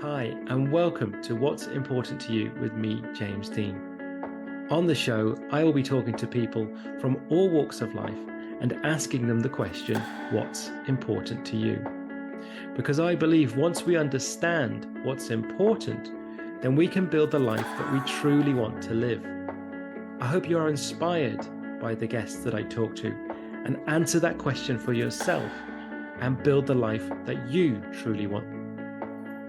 Hi, and welcome to What's Important to You with me, James Dean. On the show, I will be talking to people from all walks of life and asking them the question, what's important to you? Because I believe once we understand what's important, then we can build the life that we truly want to live. I hope you are inspired by the guests that I talk to and answer that question for yourself and build the life that you truly want.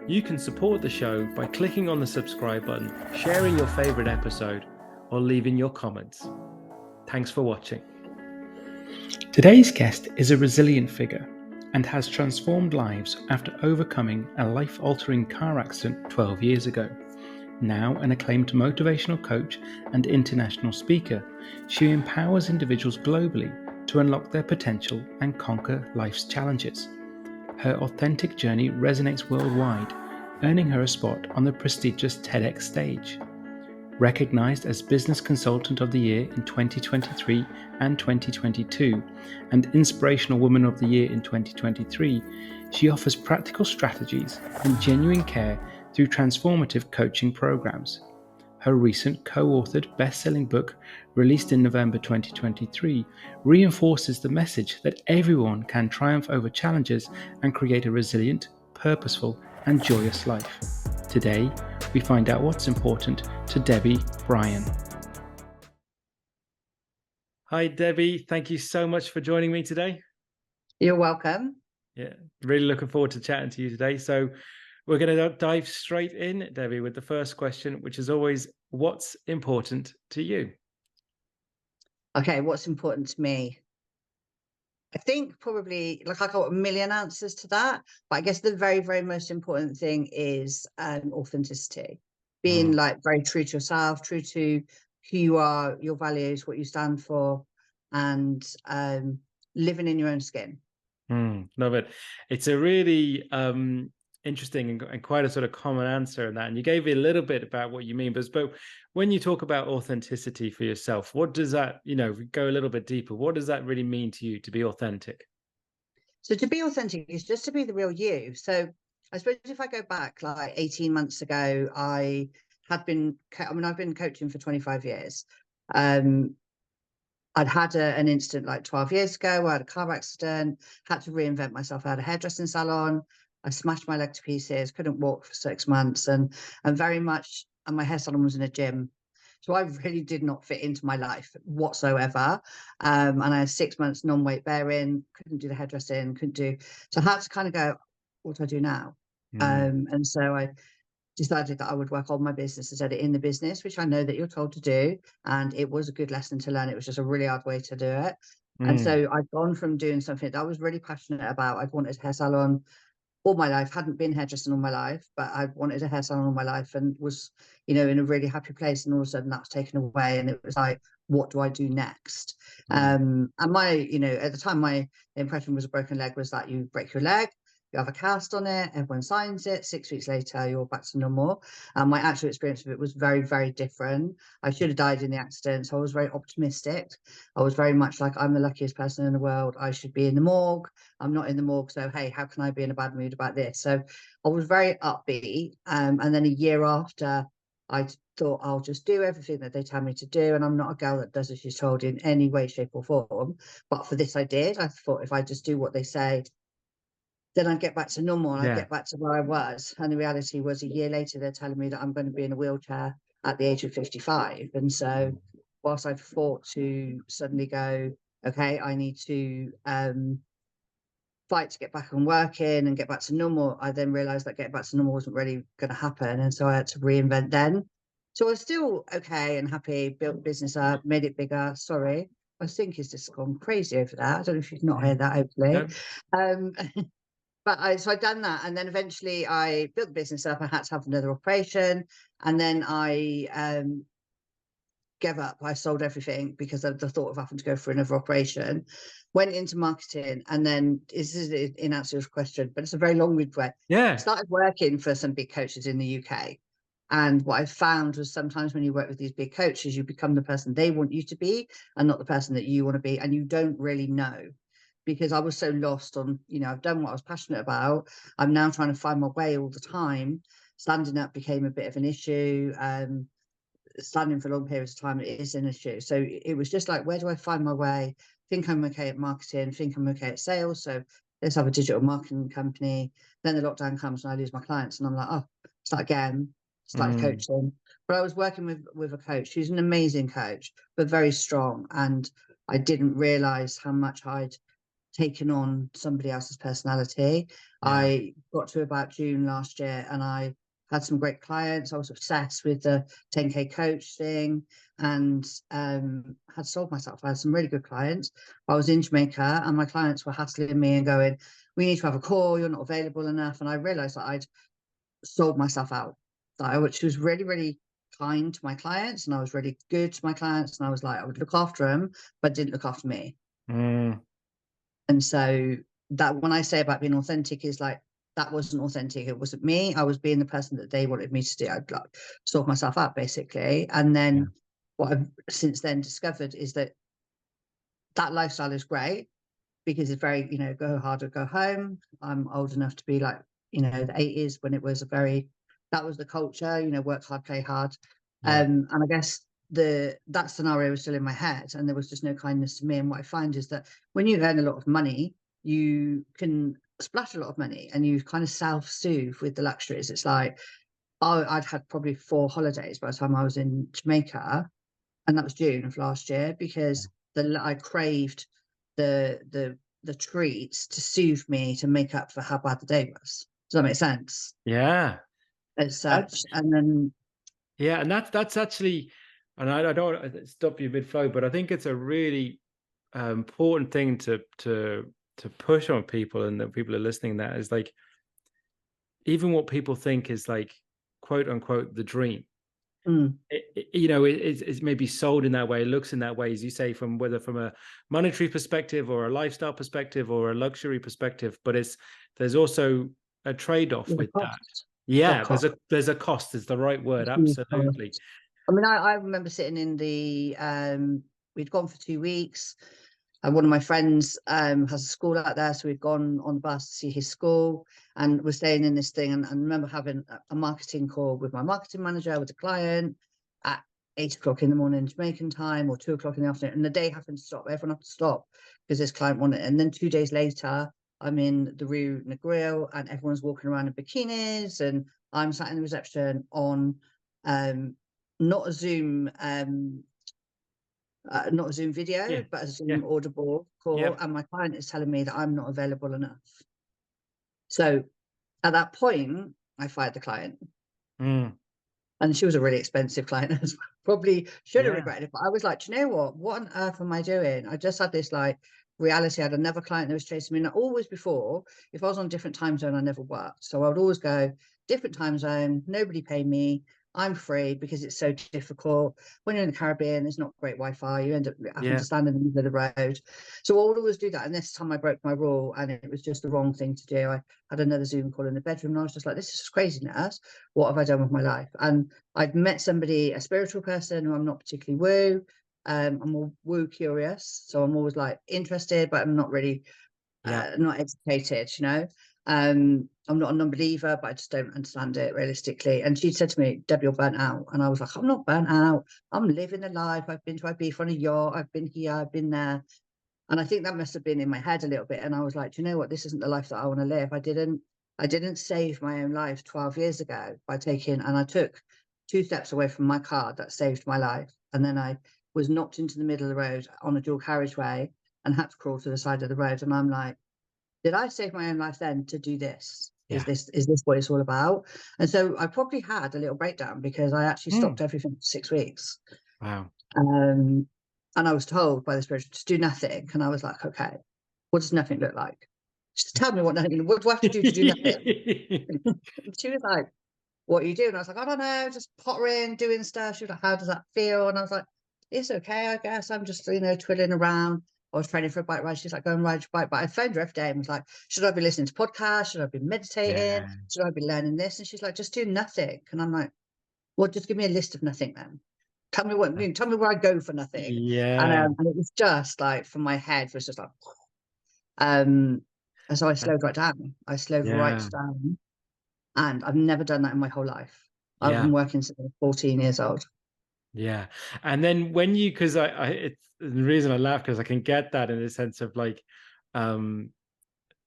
You can support the show by clicking on the subscribe button, sharing your favorite episode, or leaving your comments. Thanks for watching. Today's guest is a resilient figure and has transformed lives after overcoming a life-altering car accident 12 years ago. Now an acclaimed motivational coach and international speaker, she empowers individuals globally to unlock their potential and conquer life's challenges. Her authentic journey resonates worldwide, earning her a spot on the prestigious TEDx stage. Recognized as Business Consultant of the Year in 2023 and 2022, and Inspirational Woman of the Year in 2023, she offers practical strategies and genuine care through transformative coaching programs. Her recent co-authored best-selling book, released in November 2023, reinforces the message that everyone can triumph over challenges and create a resilient, purposeful, and joyous life. Today, we find out what's important to Bryan. Hi, Debbie. Thank you so much for joining me today. You're welcome. Yeah, really looking forward to chatting to you today. So we're going to dive straight in, Debbie, with the first question, which is always, what's important to you? Okay, what's important to me? I think probably, like, I got a million answers to that, but I guess the very, very most important thing is authenticity. Being like very true to yourself, true to who you are, your values, what you stand for, and living in your own skin. Love it. It's a really interesting and quite a sort of common answer in that. And you gave me a little bit about what you mean, but when you talk about authenticity for yourself, what does that, go a little bit deeper, what does that really mean to you to be authentic? So to be authentic is just to be the real you. So I suppose if I go back like 18 months ago, I've been coaching for 25 years. I'd had an incident like 12 years ago where I had a car accident, had to reinvent myself. I had a hairdressing salon. I smashed my leg to pieces, couldn't walk for 6 months, and my hair salon was in a gym. So I really did not fit into my life whatsoever. And I had 6 months non-weight bearing, couldn't do the hairdressing, so I had to kind of go, what do I do now? And so I decided that I would work on my business instead of in the business, which I know that you're told to do. And it was a good lesson to learn. It was just a really hard way to do it. And so I'd gone from doing something that I was really passionate about. I'd wanted a hair salon all my life, hadn't been hairdressing all my life, but I wanted a hair salon all my life and was, in a really happy place. And all of a sudden that's taken away. And it was like, what do I do next? And my, at the time, my impression was a broken leg was that you break your leg, you have a cast on it, everyone signs it, 6 weeks later, you're back to normal. My actual experience of it was very, very different. I should have died in the accident. So I was very optimistic. I was very much like, I'm the luckiest person in the world. I should be in the morgue. I'm not in the morgue. So, hey, how can I be in a bad mood about this? So I was very upbeat. And then a year after, I thought I'll just do everything that they tell me to do. And I'm not a girl that does as she's told in any way, shape or form. But for this, I did. I thought if I just do what they say, then I'd get back to normal and I'd get back to where I was. And the reality was a year later, they're telling me that I'm going to be in a wheelchair at the age of 55. And so whilst I'd fought to suddenly go, okay, I need to fight to get back on working and get back to normal, I then realized that getting back to normal wasn't really going to happen. And so I had to reinvent then. So I was still okay and happy, built the business up, made it bigger. Sorry, I think it's just gone crazy over that. I don't know if you've not heard that, hopefully. No. But I'd done that, and then eventually I built the business up. I had to have another operation, and then I gave up. I sold everything because of the thought of having to go for another operation. Went into marketing, and then this is in answer to your question, but it's a very long-winded way. Yeah. Started working for some big coaches in the UK, and what I found was sometimes when you work with these big coaches, you become the person they want you to be, and not the person that you want to be, and you don't really know. Because I was so lost on, I've done what I was passionate about. I'm now trying to find my way all the time. standing up became a bit of an issue. Standing for long periods of time, it is an issue. So it was just like, where do I find my way? Think I'm okay at marketing, think I'm okay at sales. So let's have a digital marketing company. Then the lockdown comes and I lose my clients, and I'm like, oh, start again, start coaching. But I was working with a coach who's an amazing coach, but very strong. And I didn't realize how much I'd taken on somebody else's personality. I got to about June last year and I had some great clients. I was obsessed with the 10K coach thing, and had sold myself. I had some really good clients. I was in Jamaica and my clients were hassling me and going, we need to have a call, you're not available enough. And I realized that I'd sold myself out, which was really, really kind to my clients, and I was really good to my clients, and I was like, I would look after them, but didn't look after me. And so that, when I say about being authentic, is like, that wasn't authentic. It wasn't me. I was being the person that they wanted me to do. I'd like sort myself out, basically. And then what I've since then discovered is that that lifestyle is great because it's very, you know, go hard or go home. I'm old enough to be like, you know, the 80s when it was that was the culture, you know, work hard, play hard. And I guess that scenario was still in my head, and there was just no kindness to me. And what I find is that when you earn a lot of money, you can splash a lot of money and you kind of self-soothe with the luxuries. It's like, oh, I'd had probably 4 holidays by the time I was in Jamaica, and that was June of last year, because I craved the treats to soothe me, to make up for how bad the day was. Does that make sense? Yeah. As such. And then and that's actually, and I don't want to stop you mid-flow, but I think it's a really important thing to push on people, and that people are listening, that is like, even what people think is like, quote unquote, the dream, you know, it's maybe sold in that way, it looks in that way, as you say, from whether from a monetary perspective or a lifestyle perspective or a luxury perspective, but there's also a trade-off with that. There's a cost is the right word. Absolutely. I mean, I remember sitting in we'd gone for 2 weeks, and one of my friends has a school out there, so we'd gone on the bus to see his school, and we're staying in this thing. And I remember having a marketing call with my marketing manager, with a client, at 8 o'clock in the morning Jamaican time, or 2 o'clock in the afternoon, and the day happened to stop. Everyone had to stop because this client wanted it. And then 2 days later, I'm in the Rue Negril, and everyone's walking around in bikinis, and I'm sat in the reception on not a Zoom video, but a Zoom audible call, and my client is telling me that I'm not available enough. So at that point, I fired the client. And she was a really expensive client as well. Probably should have regretted it, but I was like, do you know what on earth am I doing? I just had this like reality. I had another client that was chasing me. And always before, if I was on a different time zone, I never worked. So I would always go different time zone, nobody pay me, I'm free, because it's so difficult. When you're in the Caribbean, there's not great Wi-Fi. You end up having to stand in the middle of the road. So I would always do that. And this time I broke my rule, and it was just the wrong thing to do. I had another Zoom call in the bedroom, and I was just like, this is craziness. What have I done with my life? And I'd met somebody, a spiritual person who I'm not particularly woo. I'm more woo curious. So I'm always like interested, but I'm not really not educated, you know. I'm not a non-believer, but I just don't understand it realistically. And she said to me, Debbie, you're burnt out. And I was like, I'm not burnt out. I'm living the life. I've been to Ibiza on a yacht. I've been here. I've been there. And I think that must have been in my head a little bit. And I was like, do you know what? This isn't the life that I want to live. I didn't save my own life 12 years ago by I took 2 steps away from my car that saved my life. And then I was knocked into the middle of the road on a dual carriageway and had to crawl to the side of the road. And I'm like, did I save my own life then to do this? Is this what it's all about? And so I probably had a little breakdown, because I actually stopped everything for 6 weeks. Wow. And I was told by the spiritual to do nothing. And I was like, okay, what does nothing look like? Just tell me what do I have to do do nothing? She was like, what are you doing? I was like, I don't know, just pottering, doing stuff. She was like, how does that feel? And I was like, it's okay, I guess. I'm just, you know, twiddling around. I was training for a bike ride. She's like, go and ride your bike. But I phoned her every day and was like, should I be listening to podcasts? Should I be meditating? Should I be learning this? And she's like, just do nothing. And I'm like, well, just give me a list of nothing then. Tell me where I go for nothing. And it was just like, from my head, was just like, and so I slowed right down. I slowed right down. And I've never done that in my whole life. I've Yeah. been working since I was 14 years old. Yeah. And then when you, because it's the reason I laugh, because I can get that in the sense of like, um,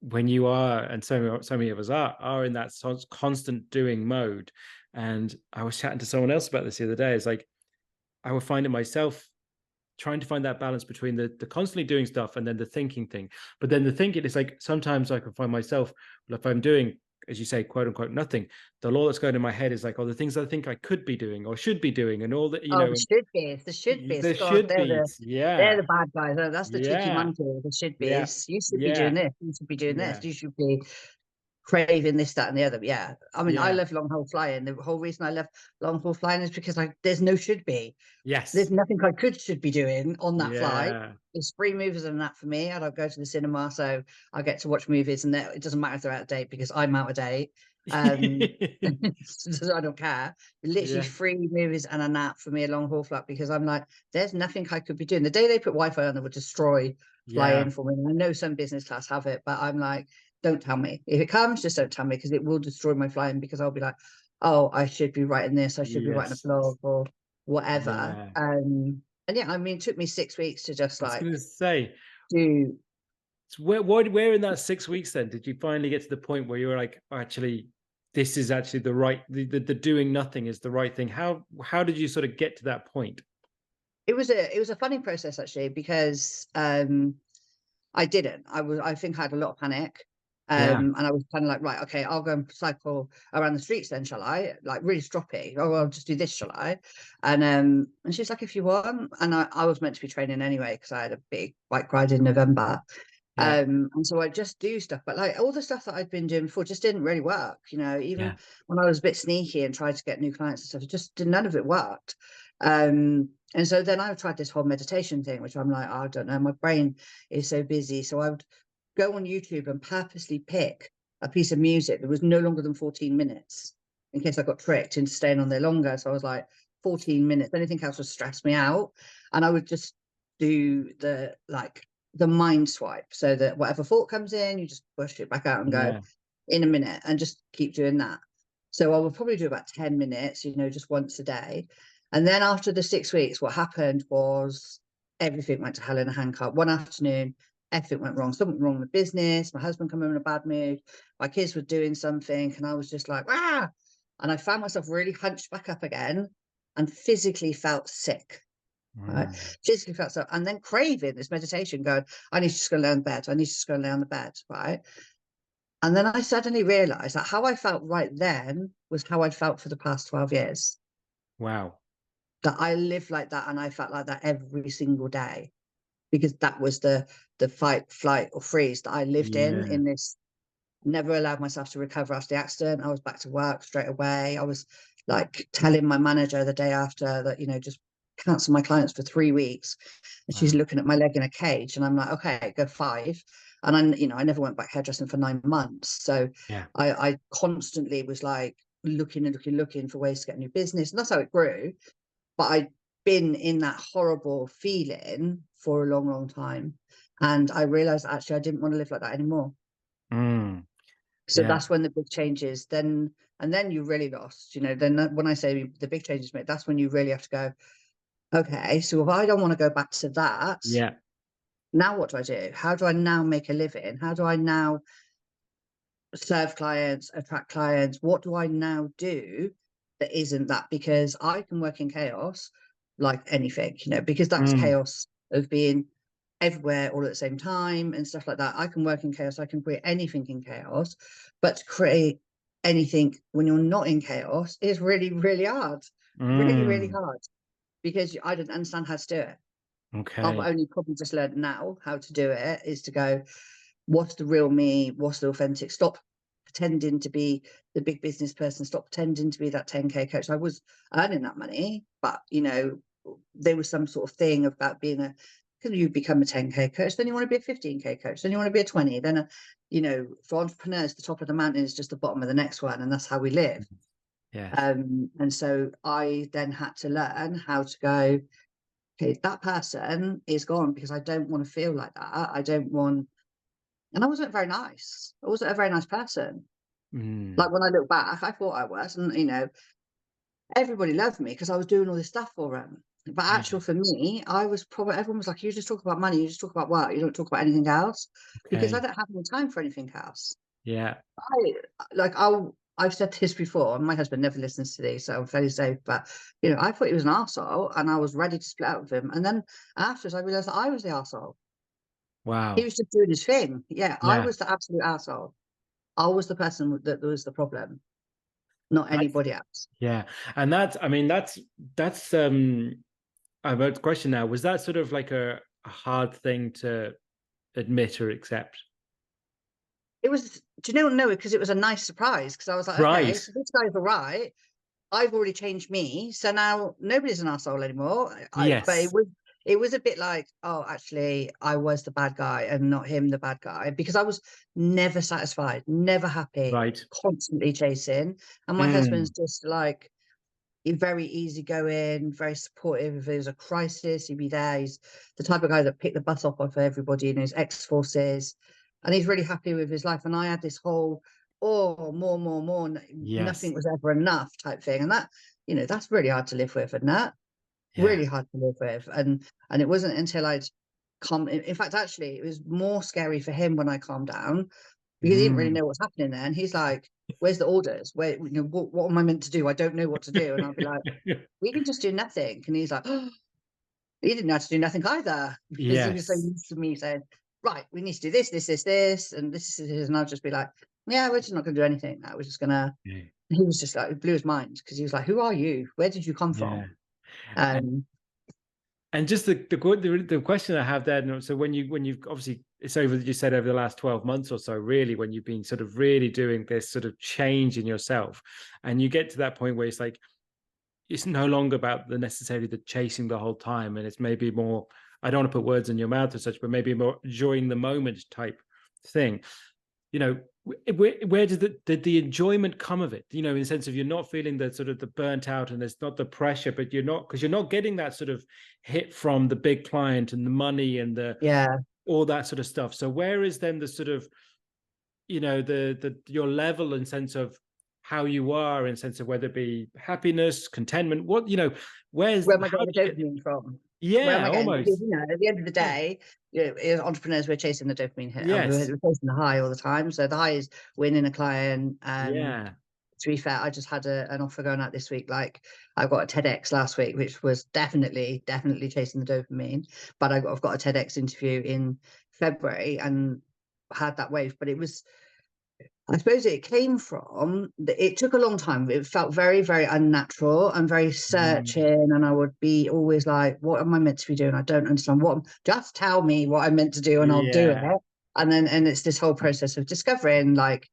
when you are, and so many of us are in that constant doing mode. And I was chatting to someone else about this the other day. It's like, I would find it myself trying to find that balance between the constantly doing stuff and then the thinking thing. But then the thinking is like, sometimes I can find myself, if I'm doing, as you say, quote unquote, nothing, the law that's going in my head is like, oh, the things I think I could be doing or should be doing, and all that, Oh, the and should be's, the should be's. there God, should be. they're Yeah. the bad guys. That's the cheeky Yeah. monkey. The should Yeah. be's. You should be doing Yeah. this. You should be doing this. Yeah. You should be craving this, that, and the other. Yeah. I mean, I Yeah. love long haul flying. The whole reason I love long haul flying is because there's no should be. There's Yes. nothing I should be doing on that flight. Yeah. It's free movies and that for me. I don't go to the cinema, so I get to watch movies, and it doesn't matter if they're out of date because I'm out of date. So I don't care. Literally Yeah. free movies and a nap for me, a long haul flight, because I'm like, there's nothing I could be doing. The day they put Wi-Fi on, they would destroy Yeah. flying for me. And I know some business class have it, but I'm like, don't tell me. If it comes, just don't tell me, because it will destroy my flying, because I'll be like, oh, I should be writing this, I should be writing a Yes. blog or whatever. Yeah. And yeah, I mean, it took me 6 weeks to just I was like gonna say, do. so where in that 6 weeks then did you finally get to the point where you were like, "Oh, actually, this is actually the right, the doing nothing is the right thing." How did you sort of get to that point? It was a funny process actually, because I didn't. I think I had a lot of panic. Yeah. And I was kind of like, right, okay, I'll go and cycle around the streets then, shall I? Like really stroppy. Oh, I'll just do this, shall I? And she's like, if you want. And I was meant to be training anyway, because I had a big bike ride in November. Yeah. And so I just do stuff, but like all the stuff that I'd been doing before just didn't really work. Even Yeah. when I was a bit sneaky and tried to get new clients and stuff, none of it worked. And so then I tried this whole meditation thing, which I'm like, oh, I don't know, my brain is so busy. So I would go on YouTube and purposely pick a piece of music that was no longer than 14 minutes in case I got tricked into staying on there longer. So I was like, 14 minutes, anything else would stress me out. And I would just do the mind swipe, so that whatever thought comes in, you just push it back out and go Yeah. in a minute, and just keep doing that. So I will probably do about 10 minutes, just once a day. And then after the 6 weeks, what happened was everything went to hell in a handcart. One afternoon, everything went wrong. Something wrong with business. My husband came home in a bad mood. My kids were doing something, and I was just like, ah. And I found myself really hunched back up again and physically felt sick. Right? Mm. Physically felt so, and then craving this meditation, going, I need to just go lay on the bed. I need to just go lay on the bed, right? And then I suddenly realized that how I felt right then was how I'd felt for the past 12 years. Wow. That I lived like that, and I felt like that every single day, because that was the fight, flight, or freeze that I lived in Yeah. this. Never allowed myself to recover after the accident. I was back to work straight away. I was like telling my manager the day after that, just cancel my clients for 3 weeks. And she's Wow. looking at my leg in a cage, and I'm like, okay, go 5. And I never went back hairdressing for 9 months. So Yeah. I constantly was like looking and looking for ways to get new business. And that's how it grew. But I'd been in that horrible feeling for a long, long time. And I realized actually I didn't want to live like that anymore. Mm. So Yeah. that's when the big changes then you really lost, then when I say the big changes made, that's when you really have to go, okay, so if I don't want to go back to that, Yeah. now what do I do? How do I now make a living? How do I now serve clients, attract clients? What do I now do that isn't that? Because I can work in chaos like anything, because that's Mm. chaos of being everywhere all at the same time and stuff like that. I can work in chaos. I can create anything in chaos, but to create anything when you're not in chaos is really, really hard. Really, really Mm. hard, because I didn't understand how to do it. I've Okay. only probably just learned now how to do it, is to go, what's the real me? What's the authentic? Stop pretending to be the big business person. Stop pretending to be that 10K coach. I was earning that money, but there was some sort of thing about being because you become a 10K coach, then you want to be a 15K coach, then you want to be a 20, then for entrepreneurs, the top of the mountain is just the bottom of the next one, and that's how we live. Yes. And so I then had to learn how to go, okay, that person is gone, because I don't want to feel like that. I don't want, and I wasn't very nice. I wasn't a very nice person. Mm. Like when I look back, I thought I was, and everybody loved me because I was doing all this stuff for them. But Yeah. actual for me, I was probably everyone was like, "You just talk about money, you just talk about work, you don't talk about anything else," because I Okay. don't have any time for anything else. Yeah. I I've said this before, and my husband never listens to these, so I'm fairly safe. But I thought he was an arsehole, and I was ready to split up with him. And then afterwards, I realised that I was the arsehole. He Wow. was just doing his thing. Yeah, I Yeah. was the absolute arsehole. I was the person that was the problem, not That's anybody else. yeah. And that's, I mean, that's I have a question now. Was that sort of like a hard thing to admit or accept? It was, do you know? No, because it was a nice surprise. Because I was like, okay, Right. so this guy's all right. I've already changed me, so now nobody's an arsehole anymore. But Yes. it was a bit like, oh, actually, I was the bad guy and not him the bad guy, because I was never satisfied, never happy, Right. constantly chasing. And my husband's Mm. just like very easygoing, very supportive. If there's a crisis, he'd be there. He's the type of guy that picked the bus up off everybody in his ex-forces, and he's really happy with his life. And I had this whole, oh, more, Yes. nothing was ever enough type thing. And that's really hard to live with, isn't that? Yeah. Really hard to live with. And it wasn't until I'd calm. In fact, actually, it was more scary for him when I calmed down, because he didn't really Mm. know what's happening there. And he's like, "Where's the orders? Where, what am I meant to do? I don't know what to do." And I'll be like, "We can just do nothing." And he's like, "Oh, he didn't know how to do nothing either," because he was so Yes. used to me saying, "Right, we need to do this, and this," and I'll just be like, "Yeah, we're just not going to do anything. We're just gonna." Yeah. He was just like, it blew his mind, because he was like, "Who are you? Where did you come Yeah. from?" And Um, and just the question I have there. So when you've obviously, it's over, you said, over the last 12 months or so, really, when you've been sort of really doing this sort of change in yourself, and you get to that point where it's like, it's no longer about the necessarily the chasing the whole time, and it's maybe more, I don't want to put words in your mouth as such, but maybe more enjoying the moment type thing. Where did the enjoyment come of it? In the sense of, you're not feeling the sort of the burnt out, and there's not the pressure, but you're not, because you're not getting that sort of hit from the big client and the money and the yeah. all that sort of stuff. So where is then the sort of, the your level and sense of how you are, in sense of whether it be happiness, contentment, where's, Where am I how getting do the you get, dopamine from? Where am yeah, I getting? Because almost, at the end of the yeah, day, as entrepreneurs, we're chasing the dopamine hit. We're yes, chasing the high all the time. So the high is winning a client. yeah, To be fair, I just had an offer going out this week. Like, I got a TEDx last week, which was definitely chasing the dopamine. But I've got a TEDx interview in February, and had that wave. But it was, I suppose it came from, it took a long time. It felt very, very unnatural and very mm, searching. And I would be always like, what am I meant to be doing? I don't understand just tell me what I'm meant to do and I'll do it. yeah, And it's this whole process of discovering, like,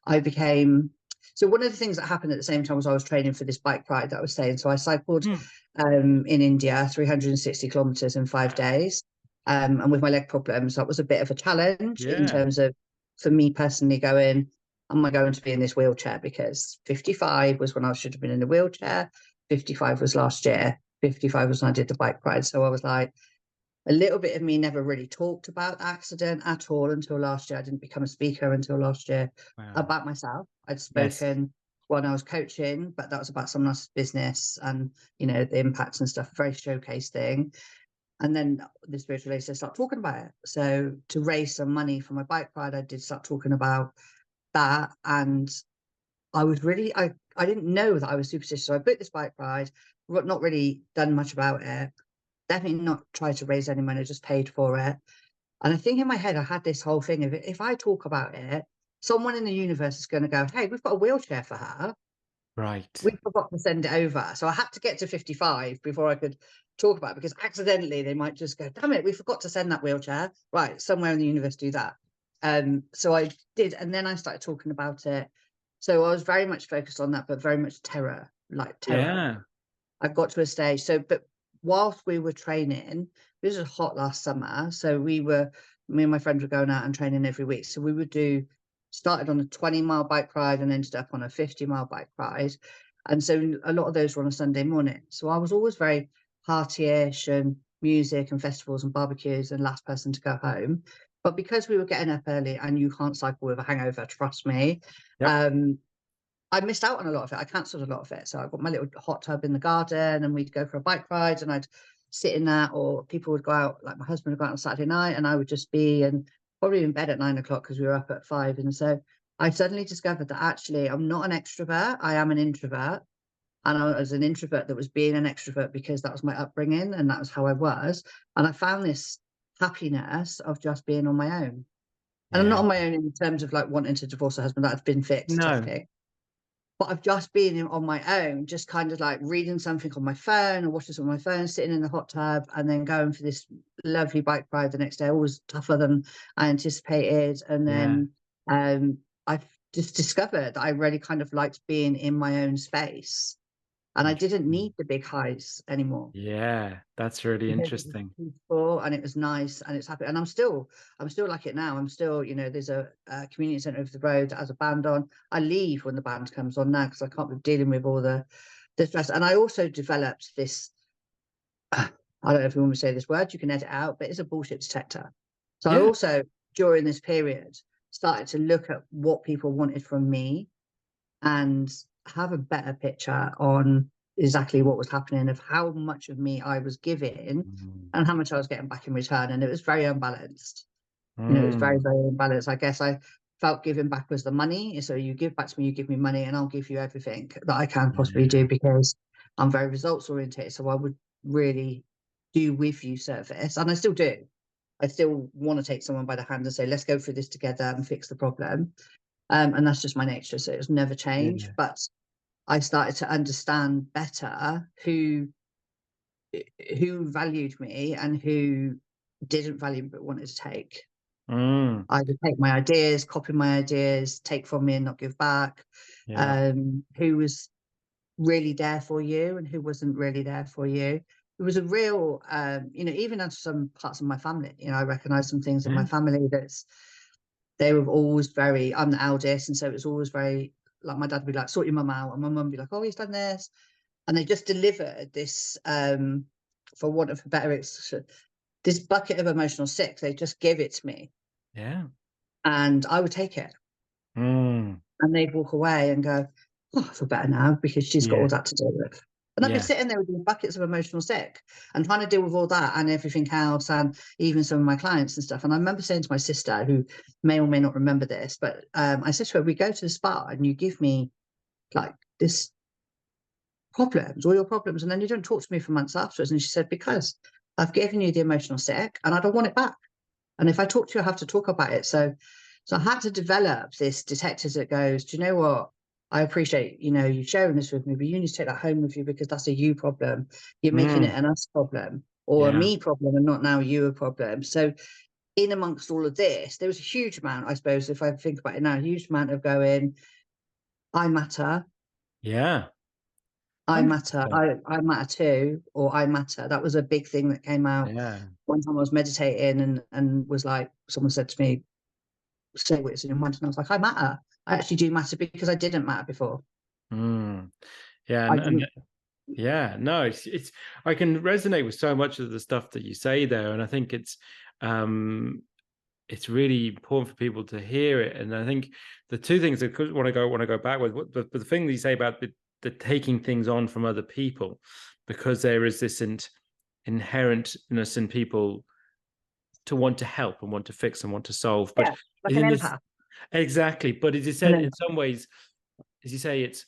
I became, so one of the things that happened at the same time was I was training for this bike ride that I was saying. So I cycled mm, in India, 360 kilometers in 5 days. And with my leg problems, that was a bit of a challenge in yeah, terms of, for me personally, going, am I going to be in this wheelchair? Because 55 was when I should have been in a wheelchair. 55 was last year. 55 was when I did the bike ride. So I was like, a little bit of me never really talked about the accident at all until last year. I didn't become a speaker until last year wow, about myself. I'd yes, spoken when I was coaching, but that was about someone else's business and, the impacts and stuff, very showcase thing. And then the spiritual leader said, start talking about it. So to raise some money for my bike ride, I did start talking about that. And I was really, I didn't know that I was superstitious. So I booked this bike ride, not really done much about it, definitely not tried to raise any money, just paid for it. And I think in my head, I had this whole thing of, if I talk about it, someone in the universe is going to go, hey, we've got a wheelchair for her. right, We forgot to send it over. So I had to get to 55 before I could talk about it, because accidentally they might just go, damn it, we forgot to send that wheelchair. Right, somewhere in the universe do that. So I did, and then I started talking about it. So I was very much focused on that, but very much terror, like terror. yeah, I got to a stage. So, but whilst we were training, this was hot last summer. So me and my friends were going out and training every week. So we would started on a 20-mile bike ride and ended up on a 50-mile bike ride. And so a lot of those were on a Sunday morning. So I was always very party-ish and music and festivals and barbecues and last person to go home. But because we were getting up early, and you can't cycle with a hangover, trust me, Yep. I missed out on a lot of it. I cancelled a lot of it. So I got my little hot tub in the garden, and we'd go for a bike ride, and I'd sit in that, or people would go out, like my husband would go out on Saturday night, and I would just be probably in bed at 9 o'clock because we were up at 5. And so I suddenly discovered that actually I'm not an extrovert, I am an introvert. And I was an introvert that was being an extrovert because that was my upbringing and that was how I was. And I found this happiness of just being on my own. And I'm not Yeah. on my own in terms of like wanting to divorce a husband, that had been fixed, tough No. pick. But I've just been on my own, just kind of like reading something on my phone or watching something on my phone, sitting in the hot tub, and then going for this lovely bike ride the next day, always tougher than I anticipated. And Yeah. then I've just discovered that I really kind of liked being in my own space. And I didn't Interesting. need the big highs anymore, Yeah, that's really because it was interesting. peaceful and it was nice and it's happy. And I'm still like it now. I'm still, there's a community centre over the road that has a band on. I leave when the band comes on now because I can't be dealing with all the stress. And I also developed this, I don't know if you want me to say this word, you can edit out, but it's a bullshit detector. So I Yeah. also, during this period, started to look at what people wanted from me and have a better picture on exactly what was happening, of how much of me I was giving Mm. and how much I was getting back in return. And it was very unbalanced. It was very, Mm. very unbalanced. I guess I felt giving back was the money. So you give back to me, you give me money, and I'll give you everything that I can possibly Yeah. do, because I'm very results oriented. So I would really do with you service. And I still do. I still want to take someone by the hand and say, let's go through this together and fix the problem. And that's just my nature. So it's never changed. Yeah. But I started to understand better who valued me and who didn't value me but wanted to take. Mm. Either take my ideas, copy my ideas, take from me and not give back. Yeah. Who was really there for you and who wasn't really there for you. It was a real, even as some parts of my family, I recognised some things in my Yeah. family they were always very, I'm the eldest, and so it was always very, like my dad would be like, sort your mum out, and my mum would be like, oh, he's done this. And they just delivered this, for want of a better expression, this bucket of emotional sick. They just give it to me Yeah. and I would take it. Mm. And they'd walk away and go, oh, I feel better now because she's got all Yeah. that to deal with. And I'd be Yeah. sitting there with these buckets of emotional sick and trying to deal with all that and everything else, and even some of my clients and stuff. And I remember saying to my sister, who may or may not remember this, but I said to her, we go to the spa and you give me like this problems, all your problems, and then you don't talk to me for months afterwards. And she said, because I've given you the emotional sick and I don't want it back. And if I talk to you, I have to talk about it. So I had to develop this detector that goes, do you know what? I appreciate, you sharing this with me, but you need to take that home with you, because that's a you problem. You're making it Mm. an us problem or a Yeah. me problem, and not now you a problem. So in amongst all of this, there was a huge amount, I suppose, if I think about it now, a huge amount of going, I matter, Yeah. I matter, 100%. I matter too, or I matter. That was a big thing that came out Yeah. one time I was meditating, and was like, someone said to me, say what's in your mind. And I was like, I matter. I actually do matter, because I didn't matter before. Mm. Yeah. I And didn't. yeah, no, I can resonate with so much of the stuff that you say there. And I think it's really important for people to hear it. And I think the two things I want to go back with, but the thing that you say about the taking things on from other people, because there is this inherentness in people to want to help and want to fix and want to solve. But Yeah, like an in this, empath. exactly. But as you An said, in empath. some ways, as you say, it's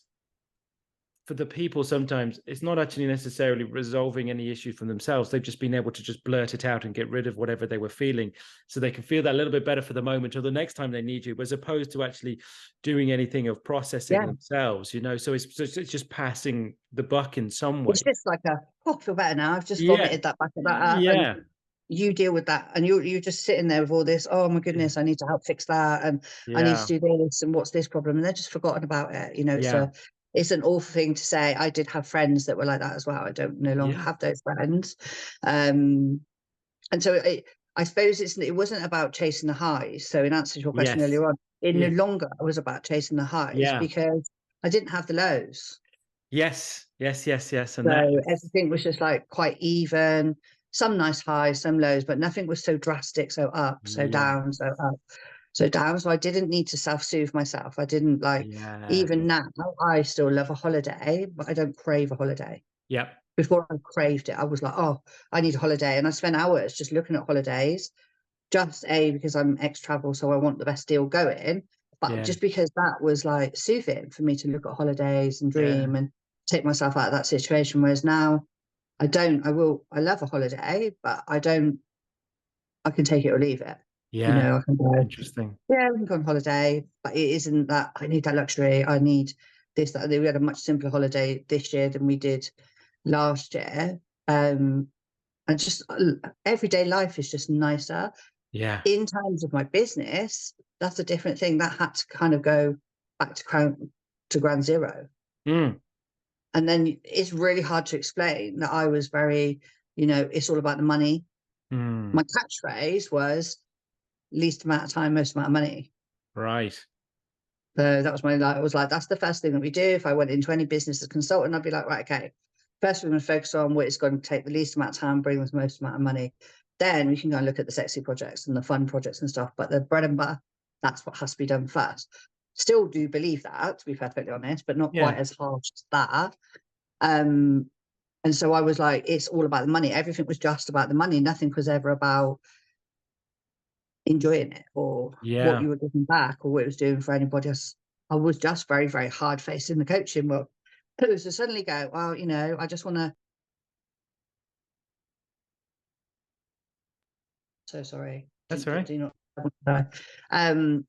for the people, sometimes it's not actually necessarily resolving any issue from themselves. They've just been able to just blurt it out and get rid of whatever they were feeling, so they can feel that a little bit better for the moment or the next time they need you, as opposed to actually doing anything of processing Yeah. themselves, So it's just passing the buck in some It's way. just like I feel better now. I've just Yeah. vomited that back of that up, and Yeah. you deal with that. And you're just sitting there with all this, oh my goodness, I need to help fix that, and I need to Yeah. do this, and what's this problem? And they're just forgotten about it. Yeah. It's an awful thing to say. I did have friends that were like that as well. I don't no longer Yeah. have those friends. And so I suppose it wasn't about chasing the highs. So in answer to your question Yes. earlier on, it no Yeah. longer was about chasing the highs, Yeah. because I didn't have the lows. Yes. Yes. Yes. Yes. And So that is, everything was just like quite even. some nice highs, some lows, but nothing was so drastic, so up, so Yeah. down, so up, so down. So I didn't need to self-soothe myself. I didn't like, Yeah. even now, I still love a holiday, but I don't crave a holiday. Yep. Before I craved it, I was like, oh, I need a holiday. And I spent hours just looking at holidays, just because I'm ex-travel, so I want the best deal going. But Yeah. just because that was like soothing for me to look at holidays and Yeah. dream and take myself out of that situation. Whereas now I don't, I love a holiday, but I can take it or leave it. You Yeah. know, I can go, Interesting. yeah, we can go on holiday, but it isn't that I need that luxury. I need this, that. We had a much simpler holiday this year than we did last year. And just everyday life is just nicer. Yeah. In terms of my business, that's a different thing. That had to kind of go back to ground zero. Mm. And then it's really hard to explain that I was very, it's all about the money. Mm. My catchphrase was least amount of time, most amount of money. Right. So that was I was like, that's the first thing that we do. If I went into any business as a consultant, I'd be like, right, okay, first we're going to focus on what it's going to take the least amount of time, bring the most amount of money. Then we can go and look at the sexy projects and the fun projects and stuff. But the bread and butter, that's what has to be done first. Still do believe that, to be perfectly honest, but not quite Yeah. as harsh as that. And so I was like, it's all about the money. Everything was just about the money. Nothing was ever about enjoying it or what Yeah. you were giving back or what it was doing for anybody else. I was just very, very hard faced in the coaching world. So suddenly go, well, I just want to. So sorry. That's all right. Do not.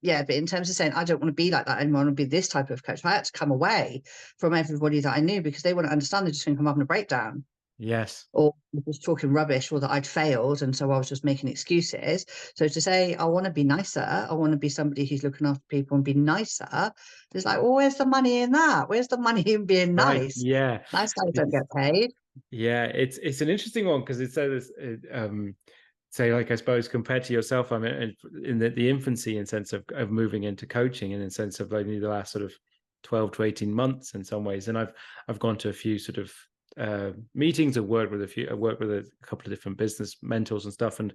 Yeah, but in terms of saying I don't want to be like that anymore, I want to be this type of coach, I had to come away from everybody that I knew because they wouldn't understand. They just think I'm having a breakdown. Yes. Or was talking rubbish, or that I'd failed, and so I was just making excuses. So to say I want to be nicer, I want to be somebody who's looking after people and be nicer, it's like, well, where's the money in that? Where's the money in being Right. nice? Yeah. Nice guys don't It's, get paid. yeah. It's an interesting one because it says say, like, I suppose compared to yourself, I mean, in the infancy in sense of moving into coaching, and in sense of only the last sort of 12 to 18 months in some ways. And I've gone to a few sort of meetings. I worked with a couple of different business mentors and stuff. And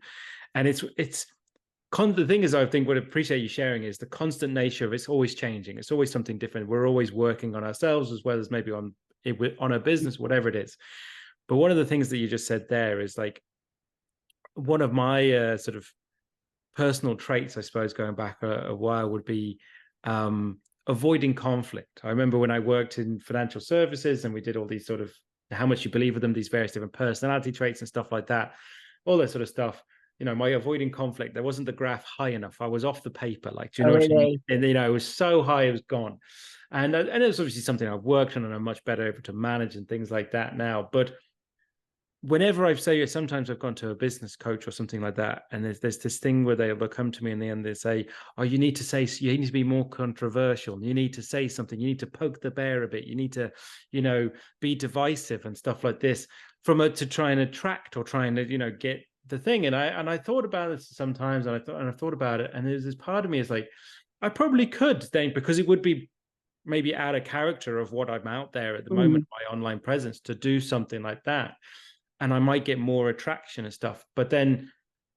it's the thing is, I think what I appreciate you sharing is the constant nature of it's always changing. It's always something different. We're always working on ourselves as well as maybe on our business, whatever it is. But one of the things that you just said there is like, one of my sort of personal traits, I suppose, going back a while, would be avoiding conflict. I remember when I worked in financial services and we did all these sort of how much you believe with them, these various different personality traits and stuff like that, all that sort of stuff. My avoiding conflict, there wasn't the graph high enough. I was off the paper, like, do you Oh, know what I mean? really? And it was so high, it was gone. And it was obviously something I've worked on and I'm much better able to manage and things like that now. But whenever sometimes I've gone to a business coach or something like that, and there's this thing where they'll come to me in the end, they say, oh, you need to be more controversial. You need to say something. You need to poke the bear a bit. You need to, be divisive and stuff like this to try and attract or try and, get the thing. And I thought about it sometimes, and I thought about it. And there's this part of me is like, I probably could then, because it would be maybe out of character of what I'm out there at the moment, my online presence, to do something like that. And I might get more attraction and stuff. But then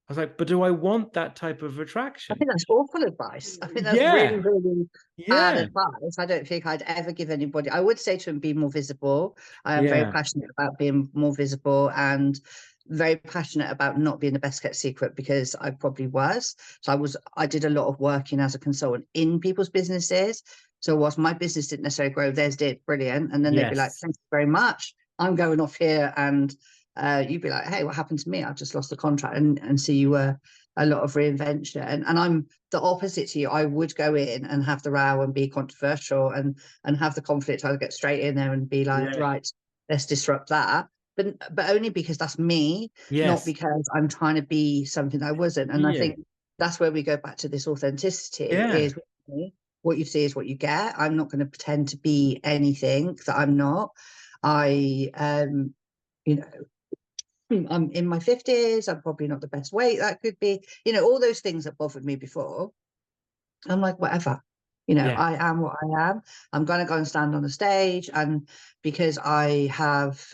I was like, but do I want that type of I attraction? think that's awful advice. I think that's really, Yeah. really bad Yeah. advice. I don't think I'd ever give anybody. I would say to him, be more visible. I am very Yeah. passionate about being more visible and very passionate about not being the best kept secret, because I probably was. So I did a lot of working as a consultant in people's businesses. So whilst my business didn't necessarily grow, theirs did. Brilliant. And then they'd be like, Yes. thank you very much. I'm going off here. And you'd be like, hey, what happened to me? I've just lost the contract. And so you were a lot of reinvention. And I'm the opposite to you. I would go in and have the row and be controversial and have the conflict. I would get straight in there and be like, Yeah. right, let's disrupt that. But only because that's me, not Yes. because I'm trying to be something I wasn't. And I Yeah. think that's where we go back to this authenticity Yeah. is what you see is what you get. I'm not going to pretend to be anything that I'm not. I you know I'm in my 50s. I'm probably not the best weight that could be, all those things that bothered me before. I'm like, whatever, Yeah. I am what I am. I'm going to go and stand on the stage. And because I have,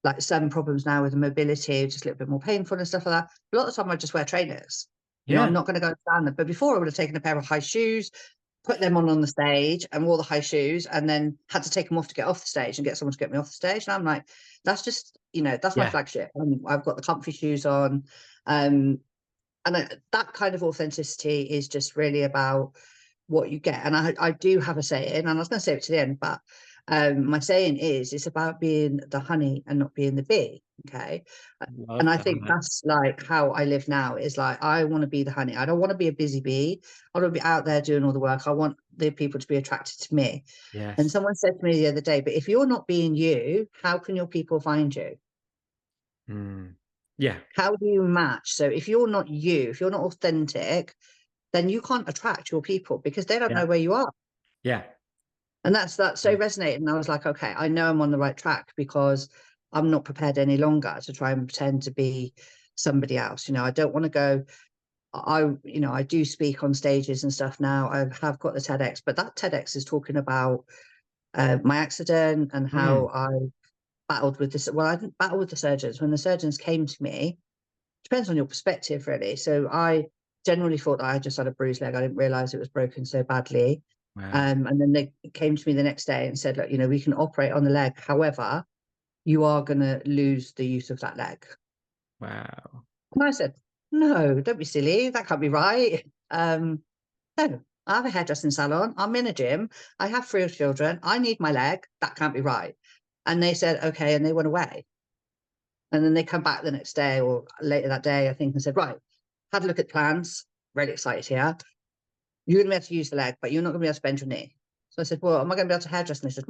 like some problems now with the mobility, just a little bit more painful and stuff like that. A lot of the time I just wear trainers. You know, Yeah. I'm not going to go and stand them. But before I would have taken a pair of high shoes, put them on the stage and wore the high shoes, and then had to take them off to get off the stage and get someone to get me off the stage. And I'm like, that's just, you know, that's my Yeah. flagship. I've got the comfy shoes on. That kind of authenticity is just really about what you get. And I do have a saying, and I was going to say it to the end, but my saying is, it's about being the honey and not being the bee. Okay. And Love I think that. that's like how I live now, is like, I want to be the honey. I don't want to be a busy bee. I want to be out there doing all the work. I want the people to be attracted to me. And Yes. someone said to me the other day, but if you're not being you, how can your people find you? Mm. Yeah. How do you match? So if you're not you, if you're not authentic, then you can't attract your people because they don't Yeah. know where you are. Yeah. And that's so resonated. And I was like, okay, I know I'm on the right track because I'm not prepared any longer to try and pretend to be somebody else. You know, I don't want to go. I do speak on stages and stuff now. I have got the TEDx, but that TEDx is talking about my accident and how I battled with this. Well, I didn't battle with the surgeons. When the surgeons came to me, depends on your perspective, really. So I generally thought that I just had a bruised leg. I didn't realize it was broken so badly. Wow. And then they came to me the next day and said, look, you know, we can operate on the leg. However, you are going to lose the use of that leg. Wow. And I said, no, don't be silly. That can't be right. No, I have a hairdressing salon. I'm in a gym. I have 3 children. I need my leg. That can't be right. And they said, okay. And they went away. And then they come back the next day or later that day, I think, and said, right, had a look at plans. Really excited here. You're going to be able to use the leg, but you're not going to be able to bend your knee. So I said, well, am I going to be able to hairdress? And they said,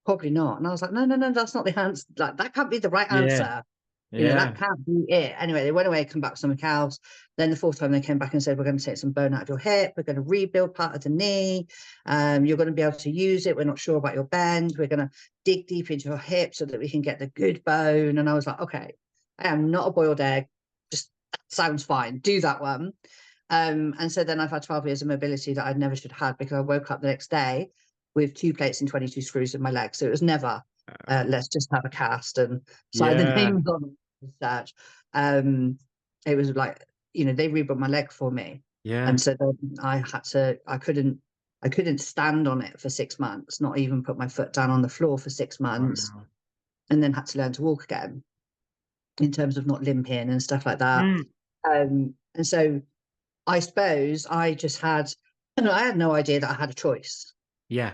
probably not. And I was like, no, that's not the answer. Like, that can't be the right Yeah. answer. You know, Yeah. that can't be it. Anyway, they went away, come back with something else. Then the 4th time they came back and said, we're going to take some bone out of your hip. We're going to rebuild part of the knee. You're going to be able to use it. We're not sure about your bend. We're going to dig deep into your hip so that we can get the good bone. And I was like, okay, I am not a boiled egg. Just sounds fine. Do that one. And so then I've had 12 years of mobility that I never should have had, because I woke up the next day with 2 plates and 22 screws in my leg. So it was never, let's just have a cast and sign the Yeah. names on research. It was like, you know, they rebuilt my leg for me. Yeah. And so then I couldn't stand on it for 6 months, not even put my foot down on the floor for 6 months, Wow. and then had to learn to walk again, in terms of not limping and stuff like that. And so I suppose I just had, I had no idea that I had a choice. Yeah.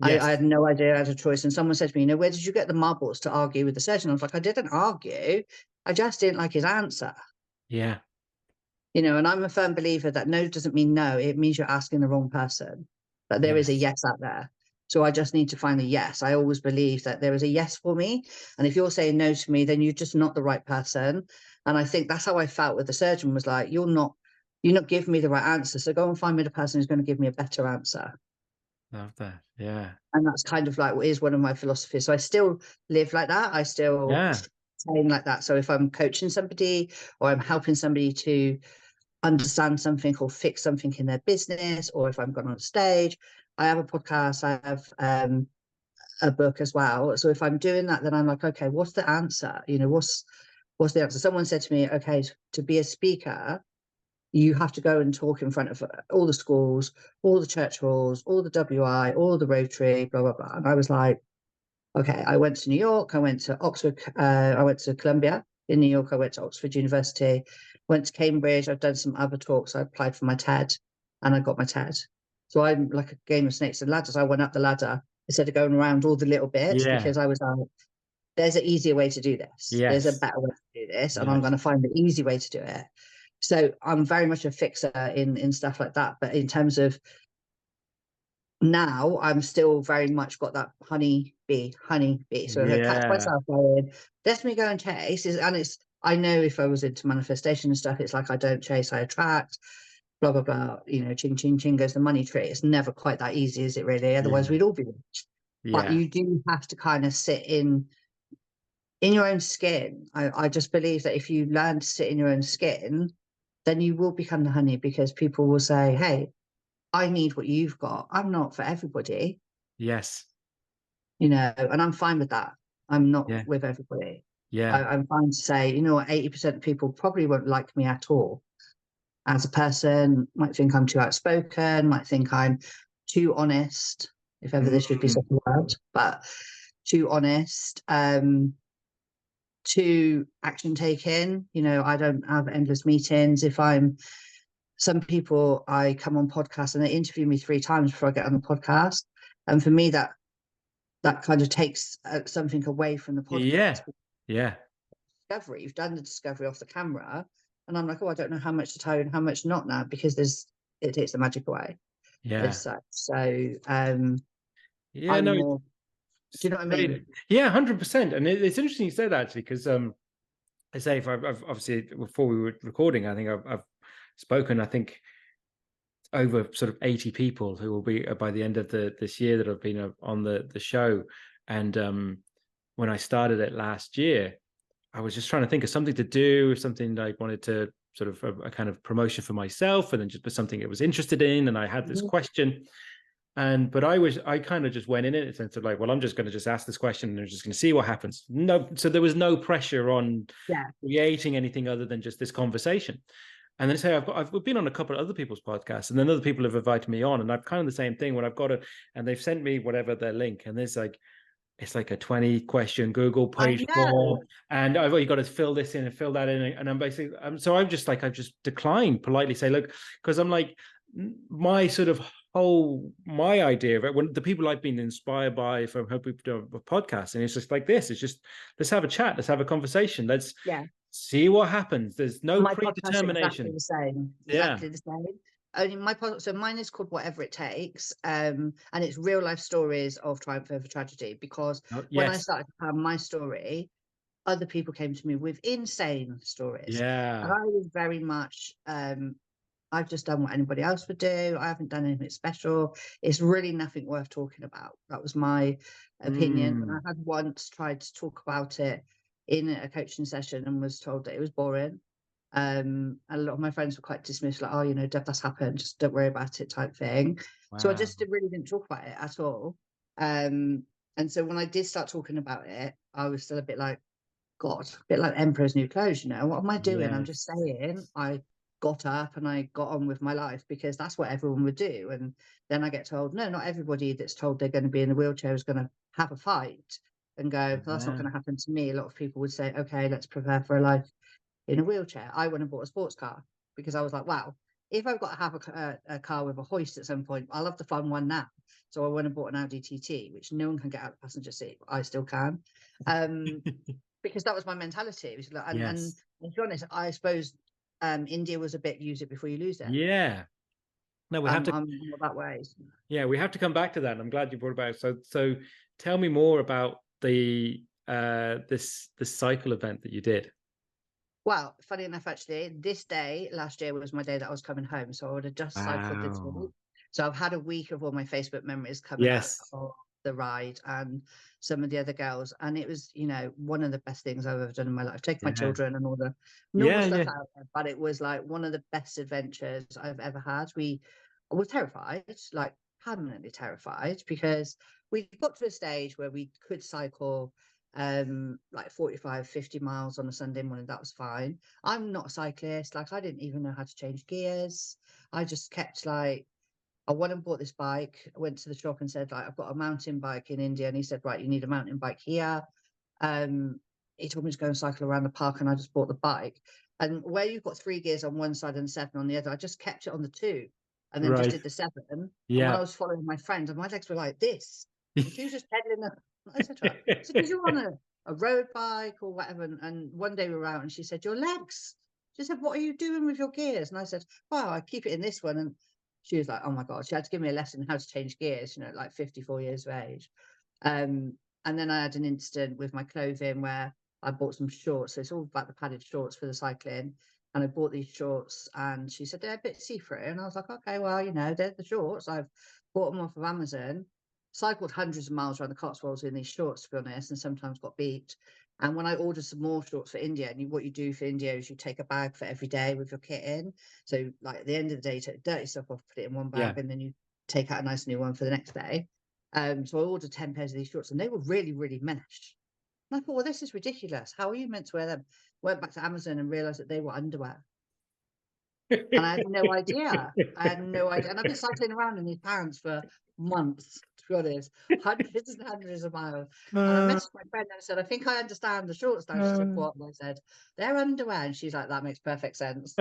I Yes. had no idea I had a choice. And someone said to me, you know, where did you get the marbles to argue with the surgeon? I was like, I didn't argue. I just didn't like his answer. Yeah. You know, and I'm a firm believer that no doesn't mean no. It means you're asking the wrong person. That there is a Yes. yes out there. So I just need to find the yes. I always believe that there is a yes for me. And if you're saying no to me, then you're just not the right person. And I think that's how I felt with the surgeon, was like, you're not giving me the right answer. So go and find me the person who's going to give me a better answer. Love that. Yeah. And that's kind of like what is one of my philosophies. So I still live like that. I still Yeah. train like that. So if I'm coaching somebody or I'm helping somebody to understand something or fix something in their business, or if I'm going on stage, I have a podcast, I have a book as well. So if I'm doing that, then I'm like, okay, what's the answer? You know, what's the answer? Someone said to me, okay, to be a speaker, you have to go and talk in front of all the schools, all the church halls, all the WI, all the Rotary, blah, blah, blah. And I was like, okay, I went to New York, I went to Oxford, I went to Columbia in New York, I went to Oxford University, went to Cambridge, I've done some other talks, I applied for my TED and I got my TED. So I'm like a game of snakes and ladders. I went up the ladder instead of going around all the little bits, Yeah. because I was like, there's an easier way to do this. There's a Yes. better way to do this, and I'm Yes. going to find the easy way to do it. So I'm very much a fixer in stuff like that. But in terms of now, I'm still very much got that honey bee. So if I catch Yeah. myself going, let me go and chase, I know if I was into manifestation and stuff, it's like, I don't chase, I attract, blah, blah, blah. You know, ching, ching, ching goes the money tree. It's never quite that easy, is it really? Otherwise, Yeah. we'd all be rich. But Yeah. you do have to kind of sit in your own skin. I just believe that if you learn to sit in your own skin, then you will become the honey, because people will say, hey, I need what you've got. I'm not for everybody, Yes. you know, and I'm fine with that. I'm not Yeah. with everybody. Yeah. I'm fine to say, you know what, 80% of people probably won't like me at all as a person, might think I'm too outspoken, might think I'm too honest, if ever there should be such a word, but too honest, too action taking. You know, I don't have endless meetings. Some people, I come on podcasts and they interview me 3 times before I get on the podcast. And for me, that kind of takes something away from the Yeah. podcast. Yeah. Discovery, you've done the discovery off the camera, and I'm like, oh, I don't know how much to tell you and how much not now, because it takes the magic away Yeah. as such. So Yeah. I'm No, more, do you know what I mean? yeah, 100%. And it's interesting you said that, actually, because I say, if I've obviously, before we were recording, I think I've spoken, I think, over sort of 80 people who will be by the end of this year that have been on the show. And when I started it last year, I was just trying to think of something to do, something that I wanted to sort of a kind of promotion for myself, and then just something I was interested in. And I had this question, but I kind of just went in it in the sense of like, well, I'm just going to just ask this question and I'm just going to see what happens. No, so there was no pressure on creating anything other than just this conversation. And then say I've been on a couple of other people's podcasts, and then other people have invited me on, and I've kind of the same thing when I've got it, and they've sent me whatever their link, and there's like, it's like a 20-question Google I page know. form, and you got to fill this in and fill that in, and I'm basically, so I've just declined politely, say, look, because I'm like, my sort of my idea of it, when the people I've been inspired by from helping people do a podcast, and it's just like this, it's just, let's have a chat, let's have a conversation, let's see what happens. There's no My podcast is exactly predetermination. the same. Exactly the same. Only my podcast, so mine is called Whatever It Takes, and it's real life stories of triumph over tragedy. Because when I started to tell my story, other people came to me with insane stories, and I was very much, I've just done what anybody else would do. I haven't done anything special. It's really nothing worth talking about. That was my opinion. And I had once tried to talk about it in a coaching session and was told that it was boring. And a lot of my friends were quite dismissive, like, oh, you know, Deb, that's happened, just don't worry about it, type thing. So I just really didn't talk about it at all. And so when I did start talking about it, I was still a bit like, God, a bit like Emperor's New Clothes, you know, what am I doing? I'm just saying I got up and I got on with my life, because that's what everyone would do. And then I get told, no, not everybody that's told they're going to be in a wheelchair is going to have a fight, and go, that's not going to happen to me. A lot of people would say, okay, let's prepare for a life in a wheelchair. I went and bought a sports car, because I was like, wow, if I've got to have a car with a hoist at some point, I'll have the fun one now. So I went and bought an Audi TT, which no one can get out of the passenger seat, but I still can. Because that was my mentality. It was like, and to be honest, I suppose India was a bit use it before you lose it. No, we have to. I'm not that way. Yeah, we have to come back to that. And I'm glad you brought it about. So tell me more about the this cycle event that you did. Well, funny enough, actually, this day last year was my day that I was coming home. So I would have just cycled this week. So I've had a week of all my Facebook memories coming up of the ride and some of the other girls. And it was, you know, one of the best things I've ever done in my life. Take my children and all the normal stuff out there. But it was like one of the best adventures I've ever had. We were terrified, like permanently terrified, because we got to a stage where we could cycle like 45, 50 miles on a Sunday morning. That was fine. I'm not a cyclist. Like, I didn't even know how to change gears. I just kept like, I went and bought this bike. I went to the shop and said, like, I've got a mountain bike in India. And he said, right, you need a mountain bike here. He told me to go and cycle around the park, and I just bought the bike. And where you've got 3 gears on one side and 7 on the other, I just kept it on the 2 and then just did the 7. And when I was following my friend, and my legs were like this, and she was just pedaling up. I said to her, because you're on a road bike or whatever. And one day we were out and she said, your legs. She said, what are you doing with your gears? And I said, well, I keep it in this one. And she was like, oh my God, she had to give me a lesson how to change gears, you know, like 54 years of age. And then I had an incident with my clothing where I bought some shorts. So it's all about the padded shorts for the cycling. And I bought these shorts and she said, they're a bit see-through. And I was like, okay, well, you know, they're the shorts. I've bought them off of Amazon, cycled hundreds of miles around the Cotswolds in these shorts, to be honest, and sometimes got beat. And when I ordered some more shorts for India, and what you do for India is you take a bag for every day with your kit in. So like at the end of the day, you take dirty stuff off, put it in one bag, and then you take out a nice new one for the next day. So I ordered 10 pairs of these shorts, and they were really, really mesh. And I thought, well, this is ridiculous. How are you meant to wear them? Went back to Amazon and realized that they were underwear. And I had no idea. I had no idea. And I've been cycling around in these pants for months, to be honest, hundreds and hundreds of miles. And I messaged my friend and I said, I think I understand the shorts now. She said, what? And I said, they're underwear. And she's like, that makes perfect sense.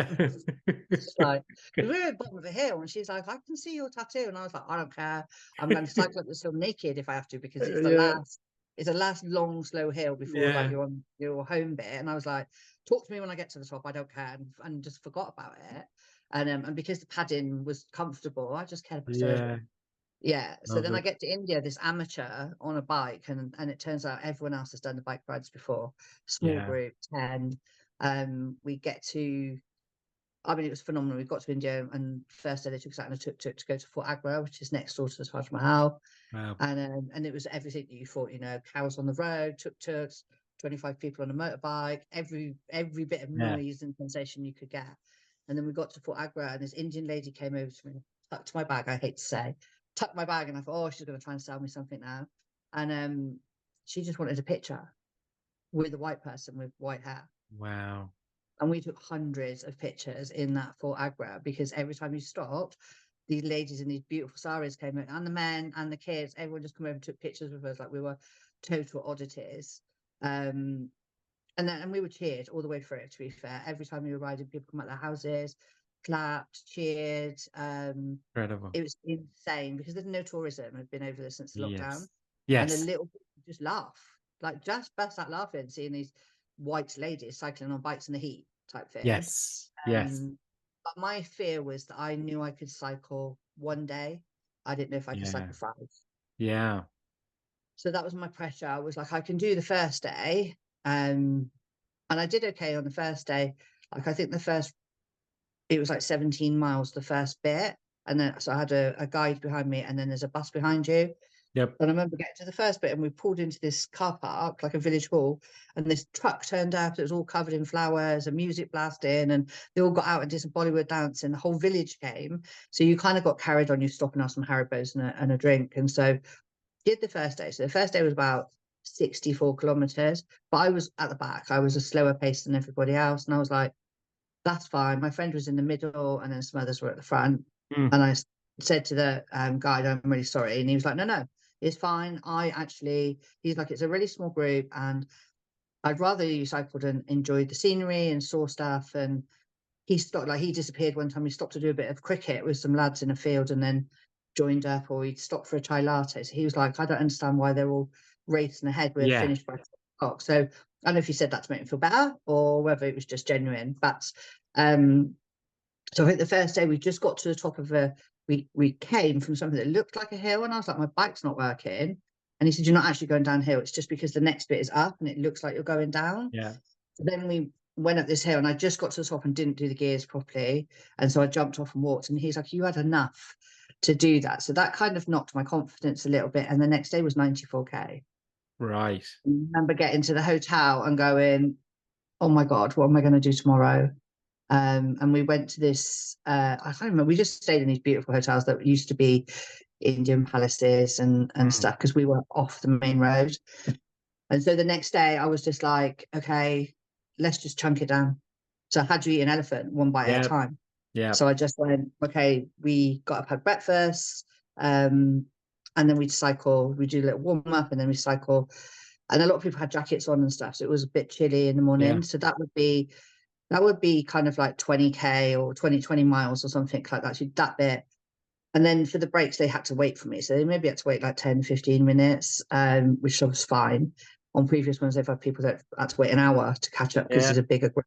It's like, 'cause we were at the bottom of a hill and she's like, I can see your tattoo. And I was like, I don't care. I'm going to cycle up this hill naked if I have to, because it's the Yeah, last, it's the last long, slow hill before like yeah, you're on your home bit. And I was like, talk to me when I get to the top. I don't care. And just forgot about it. And because the padding was comfortable, I just cared. So yeah. yeah. So Love then I it. get to India, this amateur on a bike, and it turns out everyone else has done the bike rides before. Small Yeah, group, 10. We get to, I mean, it was phenomenal. We got to India, and first day they took us out on a tuk-tuk to go to Fort Agra, which is next door to the Taj Mahal. wow. And it was everything that you thought, you know, cows on the road, tuk-tuks, 25 people on a motorbike, every bit of Yeah, noise and sensation you could get. And then we got to Fort Agra, and this Indian lady came over to me, tucked my bag, I hate to say, tucked my bag, and I thought, oh, she's going to try and sell me something now. And she just wanted a picture with a white person with white hair. wow. And we took hundreds of pictures in that Fort Agra, because every time you stopped, these ladies in these beautiful saris came in, and the men and the kids, everyone just come over and took pictures with us like we were total oddities. And we were cheered all the way through, to be fair. Every time we were riding, people come out their houses, clapped, cheered. Incredible. It was insane, because there's no tourism had been over there since the lockdown. Yes. And the Yes. little people just laugh, like just burst out laughing, seeing these white ladies cycling on bikes in the heat type thing. Yes. Yes. But my fear was that I knew I could cycle one day. I didn't know if I could Yeah. cycle 5. Yeah. So that was my pressure. I was like, I can do the first day. And I did okay on the first day. Like, I think it was like 17 miles the first bit. And then, so I had a guide behind me, and then there's a bus behind you. Yep. And I remember getting to the first bit, and we pulled into this car park, like a village hall, and this truck turned up. It was all covered in flowers and music blasting, and they all got out and did some Bollywood dancing. The whole village came. So you kind of got carried on. You stopping us some Haribos and a drink. And so did the first day. So the first day was about 64 kilometers, but I was at the back. I was a slower pace than everybody else. And I was like, that's fine. My friend was in the middle, and then some others were at the front. Mm. And I said to the guide, I'm really sorry. And he was like, no, it's fine. He's like, it's a really small group, and I'd rather you cycled and enjoyed the scenery and saw stuff. And he stopped, like he disappeared one time. He stopped to do a bit of cricket with some lads in a field, and then joined up, or he'd stopped for a chai latte. So he was like, I don't understand why they're all racing ahead. We're Yeah. finished by 12 o'clock. So I don't know if he said that to make me feel better, or whether it was just genuine. But so I think the first day we just got to the top of we came from something that looked like a hill, and I was like, my bike's not working. And he said, you're not actually going downhill. It's just because the next bit is up and it looks like you're going down. Yeah. So then we went up this hill, and I just got to the top and didn't do the gears properly. And so I jumped off and walked, and he's like, you had enough to do that. So that kind of knocked my confidence a little bit. And the next day was 94K. Right. I remember getting to the hotel and going, oh my God, what am I going to do tomorrow? And we went to this, I can't remember, we just stayed in these beautiful hotels that used to be Indian palaces and stuff, because we were off the main road. And so the next day I was just like, okay, let's just chunk it down. So I had to eat an elephant one bite at a Yeah. time. Yeah. So I just went, okay, we got up, had breakfast, and then we'd cycle, we do a little warm up, and then we cycle. And a lot of people had jackets on and stuff, so it was a bit chilly in the morning. Yeah. So that would be kind of like 20K or 20 miles or something like that. So that bit. And then for the breaks, they had to wait for me. So they maybe had to wait like 10, 15 minutes, which was fine. On previous ones, they've had people that had to wait an hour to catch up because Yeah. it's a bigger group.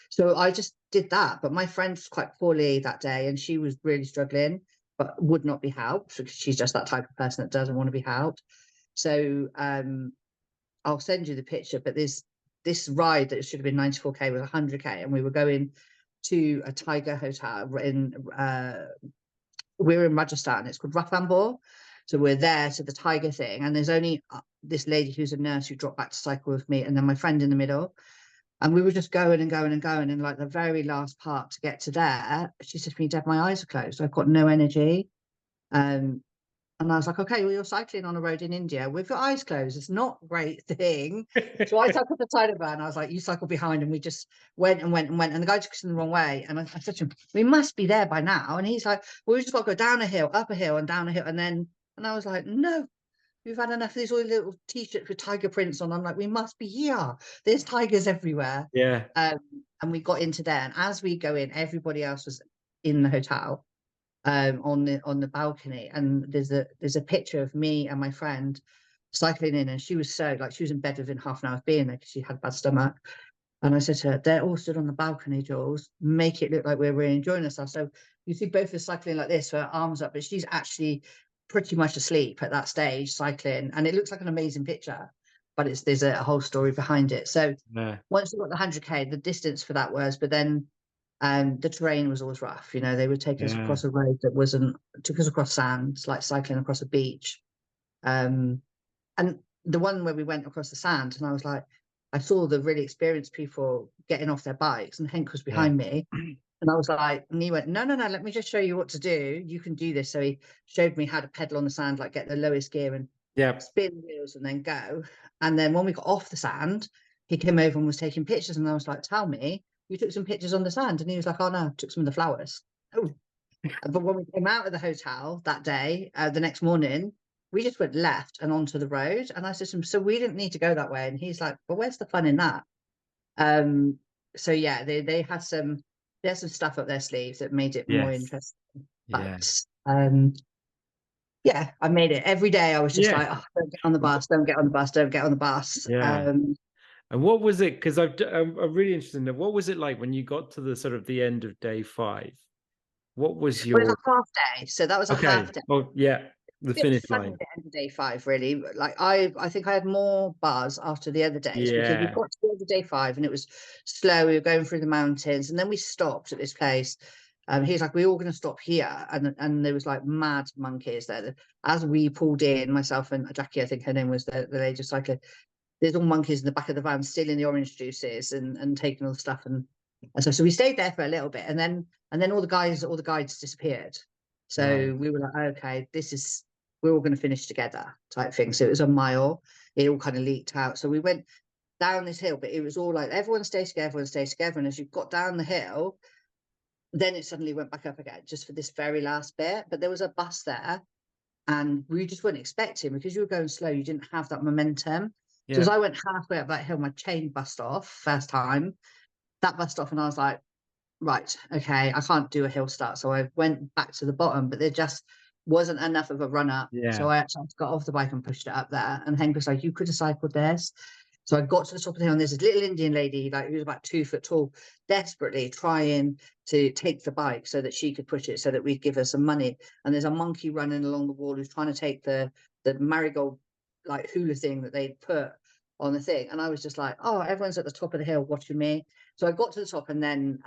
So I just did that. But my friend was quite poorly that day, and she was really struggling, but would not be helped, because she's just that type of person that doesn't want to be helped. So I'll send you the picture, but this ride that should have been 94K was 100K, and we were going to a tiger hotel we're in Rajasthan. It's called Ranthambore. So we're there to the tiger thing, and there's only this lady who's a nurse who dropped back to cycle with me, and then my friend in the middle. And we were just going and going and going, and like the very last part to get to there, she said to me, Deb, my eyes are closed. I've got no energy. And And I was like, okay, well, you're cycling on a road in India with your eyes closed. It's not a great thing. So I cycled the side of her and I was like, you cycle behind. And we just went and went and went. And the guy took us in the wrong way. And I said to him, we must be there by now. And he's like, well, we just got to go down a hill, up a hill and down a hill. And I was like, no, we've had enough of these all little t-shirts with tiger prints on. I'm like, we must be here. There's tigers everywhere. Yeah. And we got into there. And as we go in, everybody else was in the hotel. On the balcony, and there's a picture of me and my friend cycling in, and she was in bed within half an hour of being there because she had a bad stomach. And I said to her, they're all stood on the balcony, Jules, make it look like we're really enjoying ourselves. So you see both of us cycling like this, her arms up, but she's actually pretty much asleep at that stage cycling, and it looks like an amazing picture, but there's a whole story behind it. So once we got the 100k, the distance for that was, but then the terrain was always rough. They would take us across a road that took us across sand, like cycling across a beach. And the one where we went across the sand, and I was like, I saw the really experienced people getting off their bikes, and Henk was behind me. And I was like, and he went, no, let me just show you what to do. You can do this. So he showed me how to pedal on the sand, like get the lowest gear and spin the wheels and then go. And then when we got off the sand, he came over and was taking pictures. And I was like, tell me, you took some pictures on the sand? And he was like, oh no, I took some of the flowers. Oh. But when we came out of the hotel that day, the next morning, we just went left and onto the road. And I said to him, so we didn't need to go that way. And he's like, well, where's the fun in that? So yeah, they had some stuff up their sleeves that made it more interesting. But yeah, I made it. Every day I was just like, oh, don't get on the bus, don't get on the bus, don't get on the bus. And what was it? Because I'm really interested in what was it like when you got to the sort of the end of day 5? What was your? Well, it was a half day, so that was a half day. Oh yeah, the finish line. At the end of day 5, really. Like I think I had more buzz after the other days because we got to the end of day 5 and it was slow. We were going through the mountains, and then we stopped at this place. He's like, we're all going to stop here, and there was like mad monkeys there. As we pulled in, myself and Jackie, I think her name was the lady, just like there's all monkeys in the back of the van stealing the orange juices and taking all the stuff, and so we stayed there for a little bit, and then all the guides disappeared. So we were like, okay, we're all going to finish together type thing. So it was a mile. It all kind of leaked out. So we went down this hill, but it was all like everyone stay together, and as you got down the hill, then it suddenly went back up again just for this very last bit. But there was a bus there, and we just weren't expecting, because you were going slow, you didn't have that momentum. So as I went halfway up that hill, my chain bust off first time. That bust off, and I was like, right, okay, I can't do a hill start. So I went back to the bottom, but there just wasn't enough of a run up. So I actually got off the bike and pushed it up there. And Henk was like, you could have cycled this. So I got to the top of the hill, and there's this little Indian lady, like, who was about 2 foot tall, desperately trying to take the bike so that she could push it, so that we'd give her some money. And there's a monkey running along the wall who's trying to take the marigold like hula thing that they'd put on the thing. And I was just like, oh, everyone's at the top of the hill watching me. So I got to the top, and then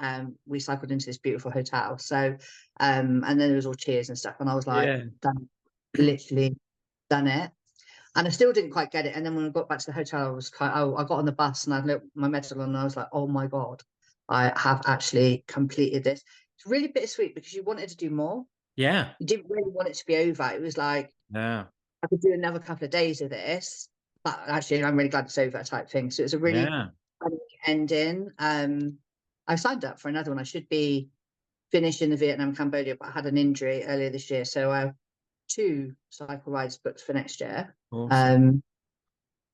we cycled into this beautiful hotel. So and then there was all cheers and stuff, and I was like, done, literally done it. And I still didn't quite get it. And then when I got back to the hotel, I got on the bus, and I looked my medal, and I was like, oh my God, I have actually completed this. It's really bittersweet, because you wanted to do more. You didn't really want it to be over. It was like, I could do another couple of days of this, but actually I'm really glad it's over type thing. So it's a really funny ending. I signed up for another one. I should be finishing the Vietnam, Cambodia, but I had an injury earlier this year. So I have 2 cycle rides booked for next year. Awesome.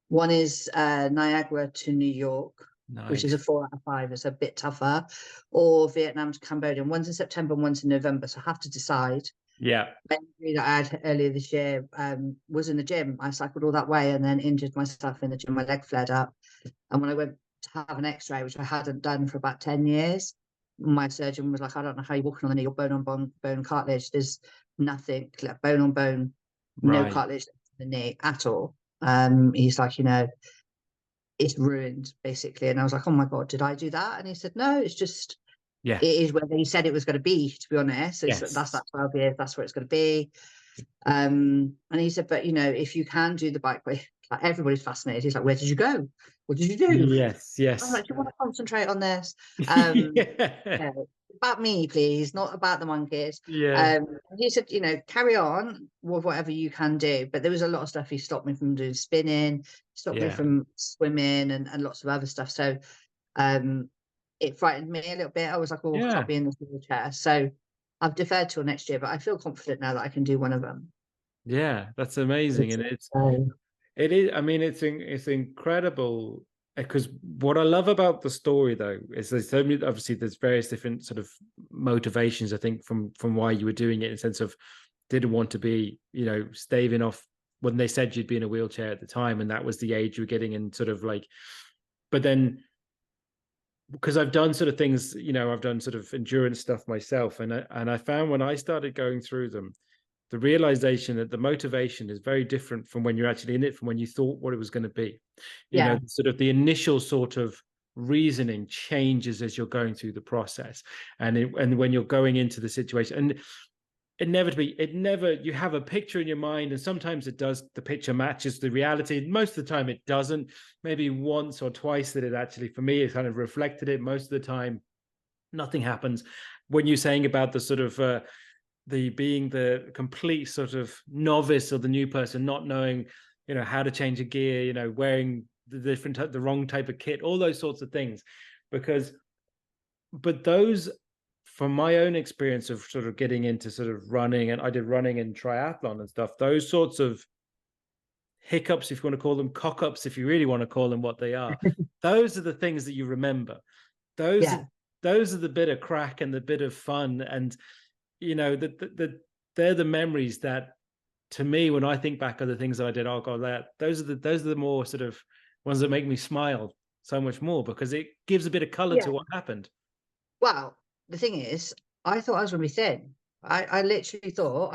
One is Niagara to New York, which is a 4 out of 5. It's a bit tougher. Or Vietnam to Cambodia. One's in September and one's in November. So I have to decide. The injury that I had earlier this year was in the gym. I cycled all that way and then injured myself in the gym. My leg flared up. And when I went to have an x-ray, which I hadn't done for about 10 years, my surgeon was like, I don't know how you're walking on the knee, or bone on bone cartilage. There's nothing, like bone on bone, no cartilage in the knee at all. He's like, it's ruined basically. And I was like, oh my God, did I do that? And he said, no, it's just, it is where he said it was going to be, to be honest. That's that 12 years, that's where it's going to be. And he said, but if you can do the bike way, like, everybody's fascinated. He's like, where did you go? What did you do? Yes. I'm like, do you want to concentrate on this? about me, please, not about the monkeys. Yeah. He said, you know, carry on with whatever you can do. But there was a lot of stuff. He stopped me from doing spinning, stopped me Yeah. from swimming, and lots of other stuff. So it frightened me a little bit. I was like, oh, I Yeah. can't be in this wheelchair. So I've deferred till next year, but I feel confident now that I can do one of them. Yeah. That's amazing. And it is, I mean, it's incredible, because what I love about the story though is there's so many, obviously there's various different sort of motivations, I think, from why you were doing it, in the sense of didn't want to be, you know, staving off when they said you'd be in a wheelchair at the time, and that was the age you were getting, and sort of like, but then because I've done sort of things, you know, I've done sort of endurance stuff myself, and I found when I started going through them, the realization that the motivation is very different from when you're actually in it, from when you thought what it was going to be. You know, Yeah, sort of the initial sort of reasoning changes as you're going through the process, and when you're going into the situation, and inevitably it never, you have a picture in your mind, and sometimes it does, the picture matches the reality, most of the time it doesn't. Maybe once or twice that it actually, for me, it kind of reflected it. Most of the time nothing happens. When you're saying about the sort of the being the complete sort of novice, or the new person not knowing, you know, how to change a gear, you know, wearing the wrong type of kit, all those sorts of things, because, but those, from my own experience of sort of getting into sort of running, and I did running and triathlon and stuff, those sorts of hiccups, if you want to call them, cock ups, if you really want to call them what they are, those are the things that you remember. Those are, yeah, those are the bit of crack and the bit of fun, and you know, they're the memories that, to me, when I think back of the things that I did, oh god, those are the more sort of ones that make me smile so much more, because it gives a bit of color yeah. to what happened. Well, the thing is, I thought I was going to be thin. I literally thought,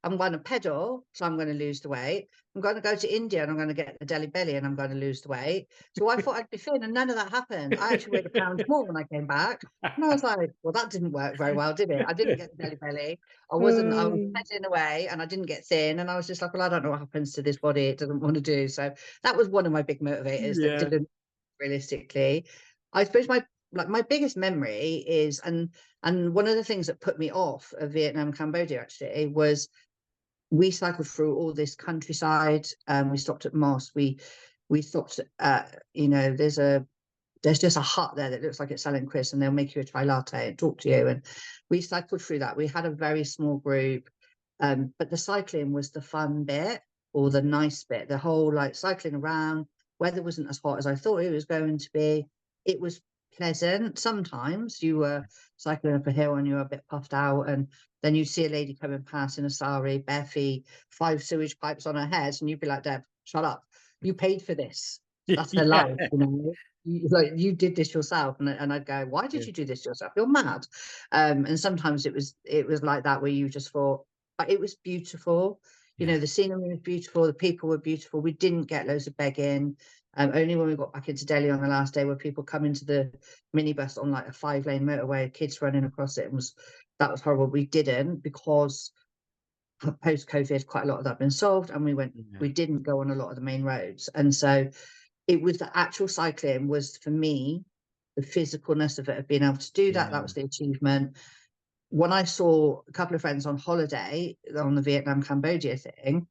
I'm going to pedal, so I'm going to lose the weight. I'm going to go to India and I'm going to get the deli belly and I'm going to lose the weight. So I thought I'd be thin, and none of that happened. I actually weighed a pound more when I came back. And I was like, well, that didn't work very well, did it? I didn't get the deli belly. I was pedaling away and I didn't get thin. And I was just like, well, I don't know what happens to this body. It doesn't want to do. So that was one of my big motivators that Yeah. didn't, realistically. I suppose my biggest memory is, and one of the things that put me off of Vietnam, Cambodia actually, was we cycled through all this countryside. We stopped at mosque. We stopped you know, there's just a hut there that looks like it's selling crisps, and they'll make you a chai latte and talk to you. And we cycled through that. We had a very small group, but the cycling was the fun bit, or the nice bit. The whole like cycling around. Weather wasn't as hot as I thought it was going to be. It was pleasant. Sometimes you were cycling up a hill and you were a bit puffed out, and then you'd see a lady coming past in a sari, bare feet, 5 sewage pipes on her head, and you'd be like, Deb, shut up. You paid for this. That's her life, Yeah. you know. Like, you did this yourself, and I'd go, why did Yeah. you do this yourself? You're mad. And sometimes it was like that, where you just thought, but it was beautiful. You know, Yeah. the scenery was beautiful, the people were beautiful. We didn't get loads of begging. Only when we got back into Delhi on the last day were people coming to the minibus on like a 5-lane motorway, kids running across it. That was horrible. We didn't, because post COVID, quite a lot of that had been solved, and Yeah. we didn't go on a lot of the main roads. And so it was the actual cycling was, for me, the physicalness of it, of being able to do that. That Yeah. was the achievement. When I saw a couple of friends on holiday on the Vietnam Cambodia thing,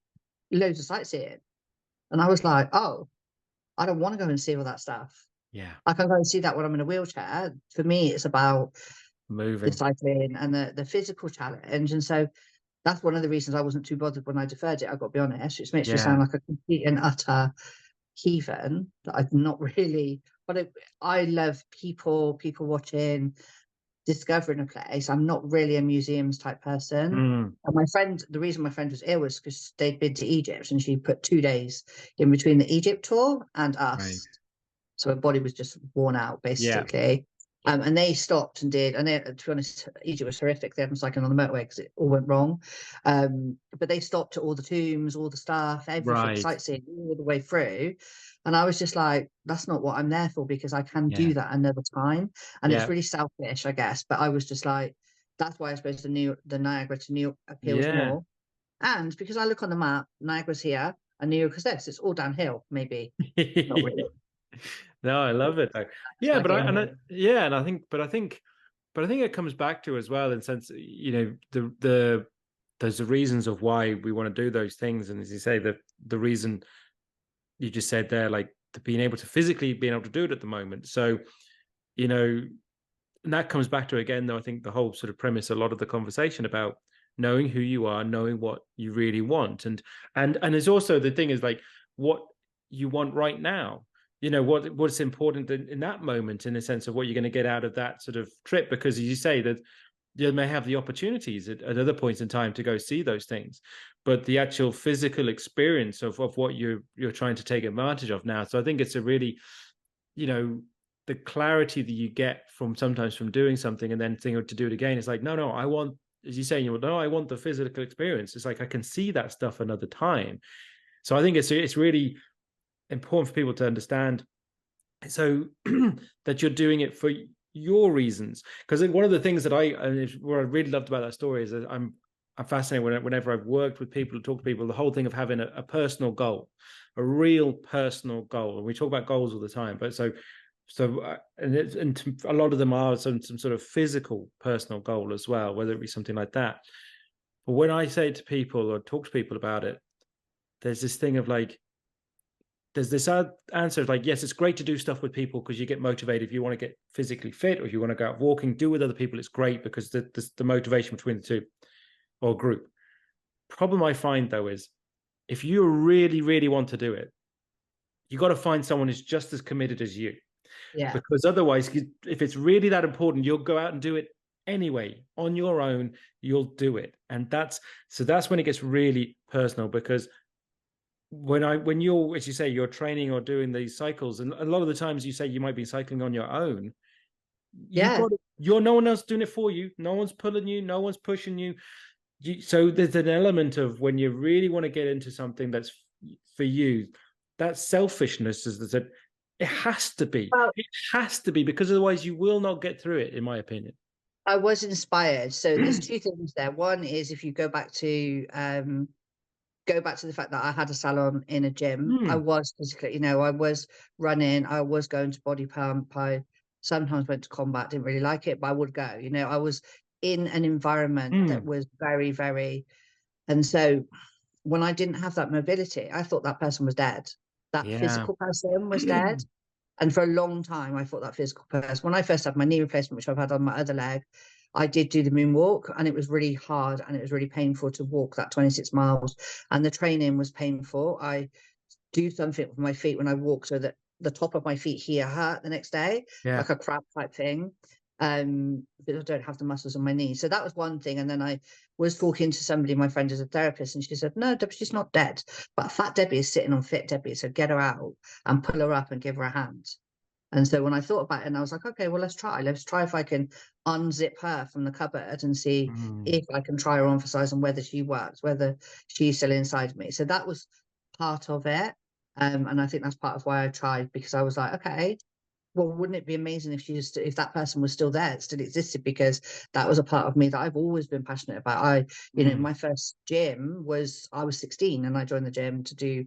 loads of sightseeing, and I was like, oh, I don't want to go and see all that stuff. Yeah. I can go and see that when I'm in a wheelchair. For me, it's about the Moving. cycling and the physical challenge. And so that's one of the reasons I wasn't too bothered when I deferred it. I've got to be honest, which makes me Yeah. sound like a complete and utter heathen, that I've not really, but I love people watching, discovering a place. I'm not really a museums type person. Mm. And my friend, the reason my friend was ill was because they'd been to Egypt, and she put 2 days in between the Egypt tour and Right. us. So her body was just worn out, Yeah. basically. And they stopped and did, and they, to be honest, Egypt was horrific. They had cycling on the motorway because it all went wrong. But they stopped at all the tombs, all the stuff, everything, Right. sightseeing all the way through. And I was just like, that's not what I'm there for, because I can Yeah. do that another time. And it's Yeah. really selfish, I guess. But I was just like, that's why I suppose the Niagara to New York appeals Yeah. more. And because I look on the map, Niagara's here and New York is this. It's all downhill, maybe. Not really. No, I love it though. That's Yeah, like but it I, in and here. I, yeah, and I think, But I think it comes back to as well in sense, you know, there's the reasons of why we want to do those things. And as you say, the reason you just said there, like being able to physically being able to do it at the moment. So, you know, and that comes back to, again, though, I think the whole sort of premise, a lot of the conversation about knowing who you are, knowing what you really want. And there's also the thing is like what you want right now, you know, what's important in that moment, in the sense of what you're going to get out of that sort of trip, because as you say that you may have the opportunities at other points in time to go see those things, but the actual physical experience of what you're trying to take advantage of now. So I think it's a really, you know, the clarity that you get from sometimes from doing something and then thinking to do it again. It's like, no, I want, as you say, no, I want the physical experience. It's like I can see that stuff another time. So I think it's really important for people to understand, so that you're doing it for your reasons. Because one of the things that what I really loved about that story is that I'm fascinated whenever I've worked with people, talk to people, the whole thing of having a personal goal, a real personal goal. And we talk about goals all the time, but and a lot of them are some sort of physical personal goal as well, whether it be something like that. But when I say to people or talk to people about it, there's this thing of like, there's this answer like, yes, it's great to do stuff with people because you get motivated. If you want to get physically fit or if you want to go out walking, do with other people, it's great because the motivation between the two or group. Problem I find though is if you really, really want to do it, you got to find someone who's just as committed as you. Yeah. Because otherwise, if it's really that important, you'll go out and do it anyway on your own. You'll do it, and that's when it gets really personal. Because when you're, as you say, you're training or doing these cycles, and a lot of the times you say you might be cycling on your own. You're no one else doing it for you. No one's pulling you. No one's pushing you. So there's an element of when you really want to get into something that's for you, that selfishness is that it has to be. Well, it has to be, because otherwise you will not get through it, in my opinion. I was inspired. So there's two things there. One is if you go back to the fact that I had a salon in a gym, I was physically, you know, I was running, I was going to body pump, I sometimes went to combat, didn't really like it, but I would go, you know, I was in an environment that was very, very, and so when I didn't have that mobility, I thought that person was dead. That physical person was dead. And for a long time, I thought that physical person, when I first had my knee replacement, which I've had on my other leg, I did do the moonwalk, and it was really hard and it was really painful to walk that 26 miles. And the training was painful. I do something with my feet when I walk so that the top of my feet here hurt the next day, like a crab type thing. But I don't have the muscles on my knees. So that was one thing. And then I was talking to somebody, my friend is a therapist, and she said, no, Debbie, she's not dead. But Fat Debbie is sitting on Fit Debbie. So get her out and pull her up and give her a hand. And so when I thought about it, and I was like, okay, well, let's try if I can unzip her from the cupboard and see if I can try her on for size and whether she works, whether she's still inside me. So that was part of it. And I think that's part of why I tried, because I was like, okay, well, wouldn't it be amazing if that person was still there, it still existed, because that was a part of me that I've always been passionate about. You know, my first gym I was 16 and I joined the gym to do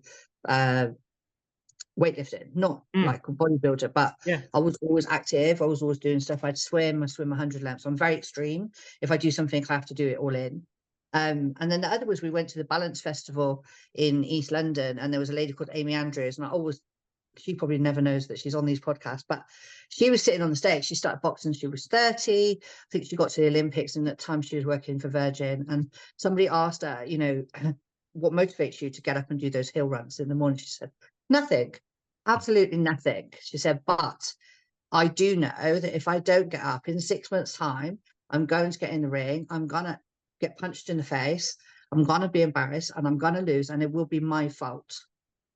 weightlifting, not like a bodybuilder, but I was always active. I was always doing stuff. I swim 100 laps. I'm very extreme. If I do something, I have to do it all in. And then the other was we went to the Balance Festival in East London, and there was a lady called Amy Andrews, and she probably never knows that she's on these podcasts, but she was sitting on the stage. She started boxing, she was 30. I think she got to the Olympics, and at the time she was working for Virgin. And somebody asked her, you know, what motivates you to get up and do those hill runs in the morning? She said, nothing, absolutely nothing. She said, but I do know that if I don't get up in 6 months' time, I'm going to get in the ring, I'm going to get punched in the face, I'm going to be embarrassed, and I'm going to lose, and it will be my fault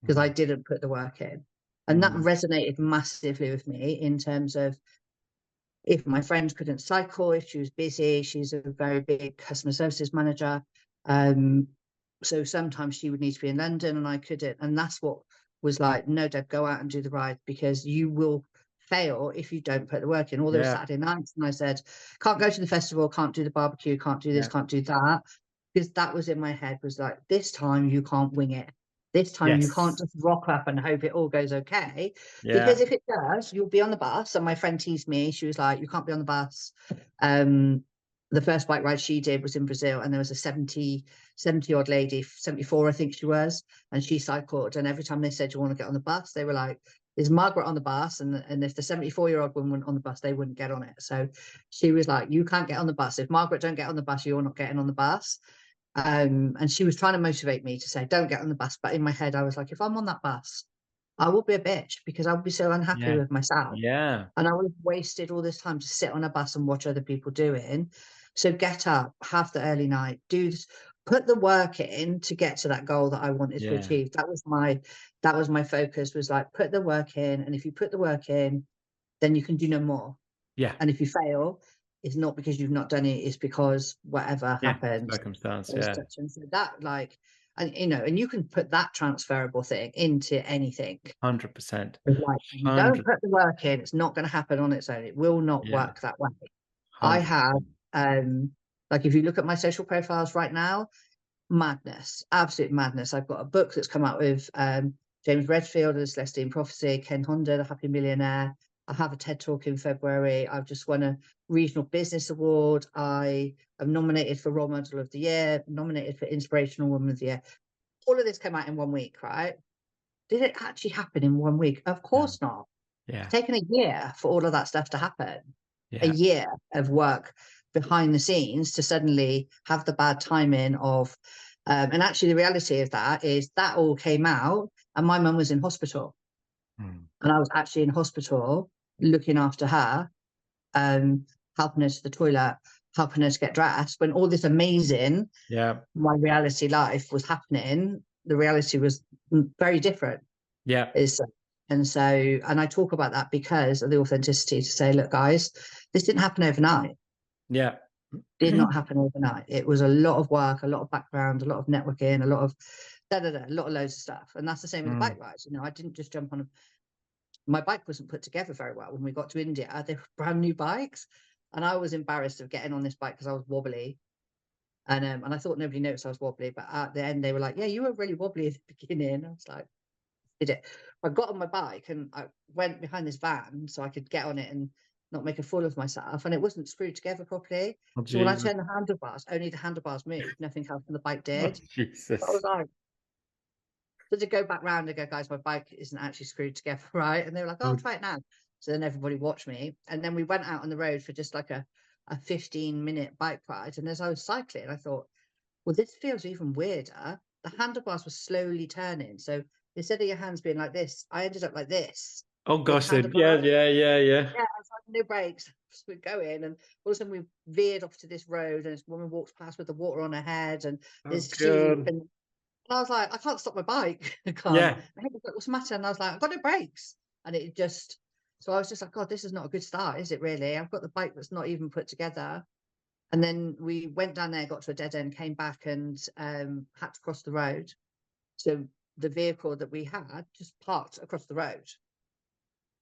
because I didn't put the work in. And that resonated massively with me in terms of, if my friend couldn't cycle, if she was busy, she's a very big customer services manager. So sometimes she would need to be in London and I couldn't. And that's what was like, no, Deb, go out and do the ride, because you will fail if you don't put the work in. All those Saturday nights, and I said, can't go to the festival, can't do the barbecue, can't do this, can't do that. Because that was in my head, was like, this time you can't wing it. This time you can't Yes. just rock up and hope it all goes okay, Yeah. because if it does, you'll be on the bus. And my friend teased me. She was like, you can't be on the bus. The first bike ride she did was in Brazil, and there was a 70 odd lady, 74 I think she was, and she cycled, and every time they said, you want to get on the bus, they were like, is Margaret on the bus? And if the 74-year-old woman went on the bus, they wouldn't get on it. So she was like, you can't get on the bus. If Margaret don't get on the bus, you're not getting on the bus. And she was trying to motivate me to say, don't get on the bus. But in my head, I was like, if I'm on that bus, I will be a bitch, because I'll be so unhappy Yeah. with myself. Yeah. And I would have wasted all this time to sit on a bus and watch other people doing. So get up, have the early night, do this, put the work in to get to that goal that I wanted to Yeah. achieve. That was my focus, was like, put the work in. And if you put the work in, then you can do no more. Yeah. And if you fail, it's not because you've not done it, it's because whatever Yeah. happened. Circumstance. And Yeah. so that, like, and and you can put that transferable thing into anything. 100%. Like, you don't put the work in, it's not going to happen on its own. It will not Yeah. work that way. I 100%. have, like, if you look at my social profiles right now, madness, absolute madness. I've got a book that's come out with James Redfield as Celestine Prophecy, 𝘿𝙤𝙣𝙑, the Happy Millionaire. I have a TED Talk in February. I've just won a Regional Business Award. I am nominated for Role Model of the Year, nominated for Inspirational Woman of the Year. All of this came out in 1 week, right? Did it actually happen in 1 week? Of course not. Yeah. It's taken a year for all of that stuff to happen. Yeah. A year of work behind the scenes to suddenly have the bad timing of, and actually the reality of that is that all came out and my mum was in hospital. And I was actually in hospital looking after her, helping her to the toilet, helping her to get dressed, when all this amazing, my reality life was happening. The reality was very different. Yeah. And I talk about that because of the authenticity, to say, look, guys, this didn't happen overnight. Yeah. Did not happen overnight. It was a lot of work, a lot of background, a lot of networking, a lot of a lot of loads of stuff. And that's the same with the bike rides. I didn't just jump on my bike wasn't put together very well when we got to India. They were brand new bikes, and I was embarrassed of getting on this bike because I was wobbly. And I thought nobody noticed I was wobbly, but at the end they were like, yeah, you were really wobbly at the beginning. I was like, did it. I got on my bike and I went behind this van so I could get on it and not make a fool of myself, and it wasn't screwed together properly. Oh, So when I Jesus. turned the handlebars, only the handlebars moved, nothing else on the bike Oh, did. Jesus. I was like, so to go back round and go, guys, my bike isn't actually screwed together, right? And they were like, oh, try it now. So then everybody watched me, and then we went out on the road for just like a 15-minute bike ride. And as I was cycling, I thought, well, this feels even weirder. The handlebars were slowly turning, so instead of your hands being like this, I ended up like this. Oh gosh, yeah. Yeah, Yeah. I was like, no brakes. So we're going, and all of a sudden we veered off to this road, and this woman walked past with the water on her head, and there's sheep, and I was like, I can't stop my bike. I can't. Yeah. My head was like, what's the matter? And I was like, I've got no brakes. And it just, so I was just like, God, this is not a good start, is it really? I've got the bike that's not even put together. And then we went down there, got to a dead end, came back, and had to cross the road. So the vehicle that we had just parked across the road,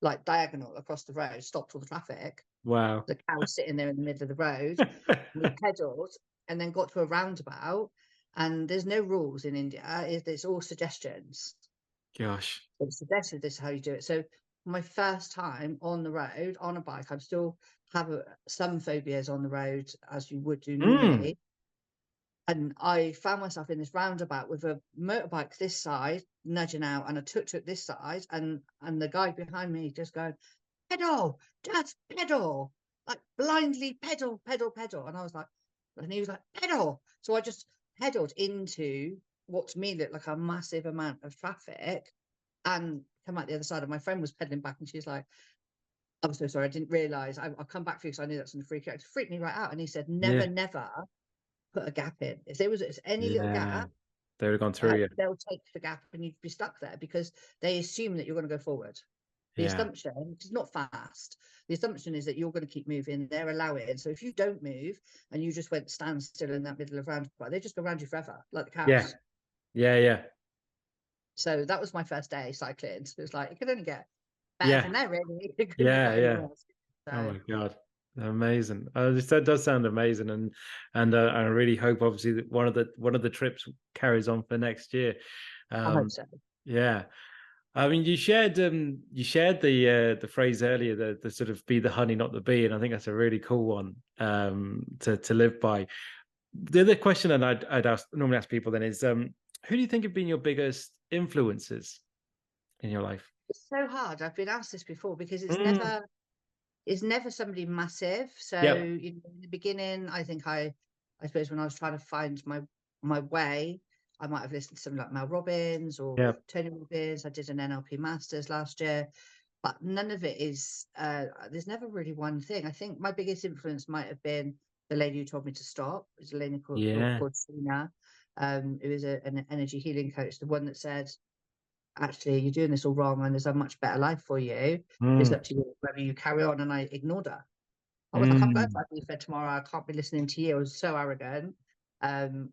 like diagonal across the road, stopped all the traffic. Wow. The cow was sitting there in the middle of the road. We pedaled and then got to a roundabout. And there's no rules in India. It's all suggestions. Gosh. It's suggested this is how you do it. So my first time on the road, on a bike, I still have some phobias on the road, as you would do normally. And I found myself in this roundabout with a motorbike this side, nudging out, and a tuk-tuk this side, and the guy behind me just going, pedal, just pedal, like blindly pedal. And I was like, and he was like, pedal. So I just pedaled into what to me looked like a massive amount of traffic and come out the other side. And my friend was pedaling back, and she's like, I'm so sorry, I didn't realise. I'll come back for you because I knew that's going to freak you out. It freaked me right out. And he said, never put a gap in. If there was any little gap, they would have gone through you. They'll take the gap and you'd be stuck there because they assume that you're going to go forward. The assumption, which is not fast, the assumption is that you're going to keep moving. They're allowing. So if you don't move and you just went stand still in that middle of roundabout, they just go around you forever, like the cows. Yeah. So that was my first day cycling. So it was like, it could only get better than that, really. Yeah. So. Oh my God. Amazing. That does sound amazing, and I really hope, obviously, that one of the trips carries on for next year. I hope so. Yeah. I mean, you shared the phrase earlier, the sort of be the honey, not the bee, and I think that's a really cool one to live by. The other question that I'd normally ask people then is, who do you think have been your biggest influences in your life? It's so hard. I've been asked this before because Mm, it's never somebody massive. So yep, in the beginning, I think I suppose when I was trying to find my way, I might have listened to something like Mel Robbins or yep, Tony Robbins. I did an NLP Masters last year, but none of it is. There's never really one thing. I think my biggest influence might have been the lady who told me to stop. It's a lady yeah, called Sina. It was an energy healing coach, the one that said, actually, you're doing this all wrong and there's a much better life for you. It's mm, up to you whether you carry on. And I ignored her. I was like, I'm going mm, to Ibiza tomorrow. I can't be listening to you. I was so arrogant.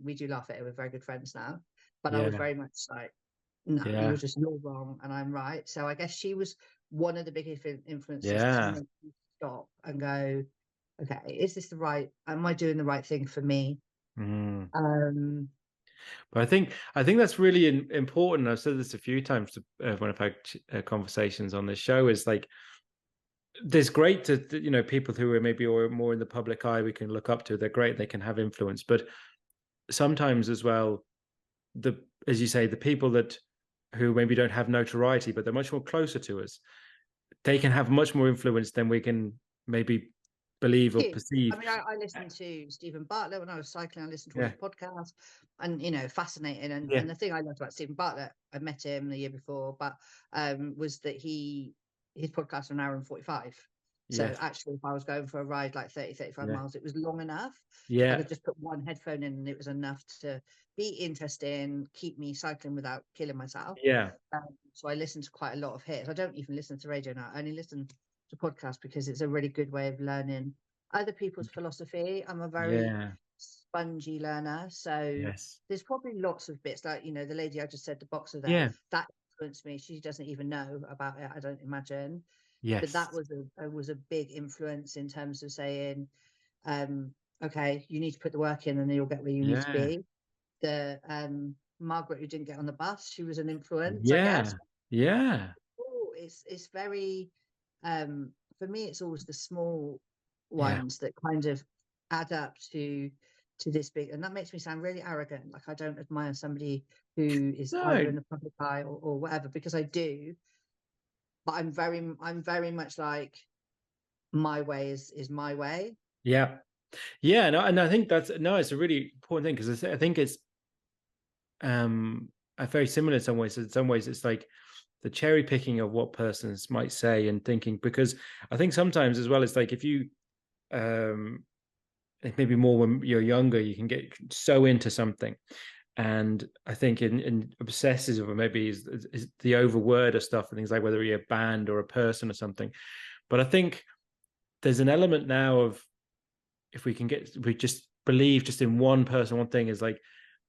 We do laugh at it. We're very good friends now. But I was yeah, very much like, no, yeah, you're wrong and I'm right. So I guess she was one of the biggest influences to yeah. make me stop and go, okay, is this the right, am I doing the right thing for me? Mm. Um, But I think that's really important. I've said this a few times when I've had conversations on this show. Is like there's great to people who are maybe or more in the public eye we can look up to. They're great. They can have influence, but sometimes as well, as you say, the people that who maybe don't have notoriety, but they're much more closer to us. They can have much more influence than we can maybe believe or Huge. I perceive. mean, I listened to Stephen Bartlett when I was cycling. I listened to all Yeah, his podcasts, and fascinating. yeah, And the thing I loved about Stephen Bartlett, I met him the year before, but was that his podcast was an hour and 45. So yes, actually, if I was going for a ride like 35 yeah, miles, it was long enough. I yeah, could just put one headphone in, and it was enough to be interesting, keep me cycling without killing myself. yeah, So I listened to quite a lot of hits. I don't even listen to radio now. I only listen to podcasts because it's a really good way of learning other people's philosophy. I'm a very yeah, spongy learner. So yes, there's probably lots of bits like, the lady I just said, the boxer there, yeah, that influenced me. She doesn't even know about it, I don't imagine. But yes, that was a big influence in terms of saying, okay, you need to put the work in and then you'll get where you need to yeah, be. The Margaret who didn't get on the bus, she was an influence, I yeah, guess. yeah, Oh, it's very for me it's always the small yeah. ones that kind of add up to this big, and that makes me sound really arrogant, like I don't admire somebody who is either No, in the public eye or whatever, because I do, but I'm very much like my way is my way. yeah, yeah. No, and I think it's a really important thing because I think it's um very similar in some ways. In some ways, it's like the cherry picking of what persons might say and thinking, because I think sometimes as well, it's like if you um maybe more when you're younger, you can get so into something. And I think in obsessive or maybe is the over word of stuff and things like whether you're a band or a person or something. But I think there's an element now of if we just believe just in one person, one thing is like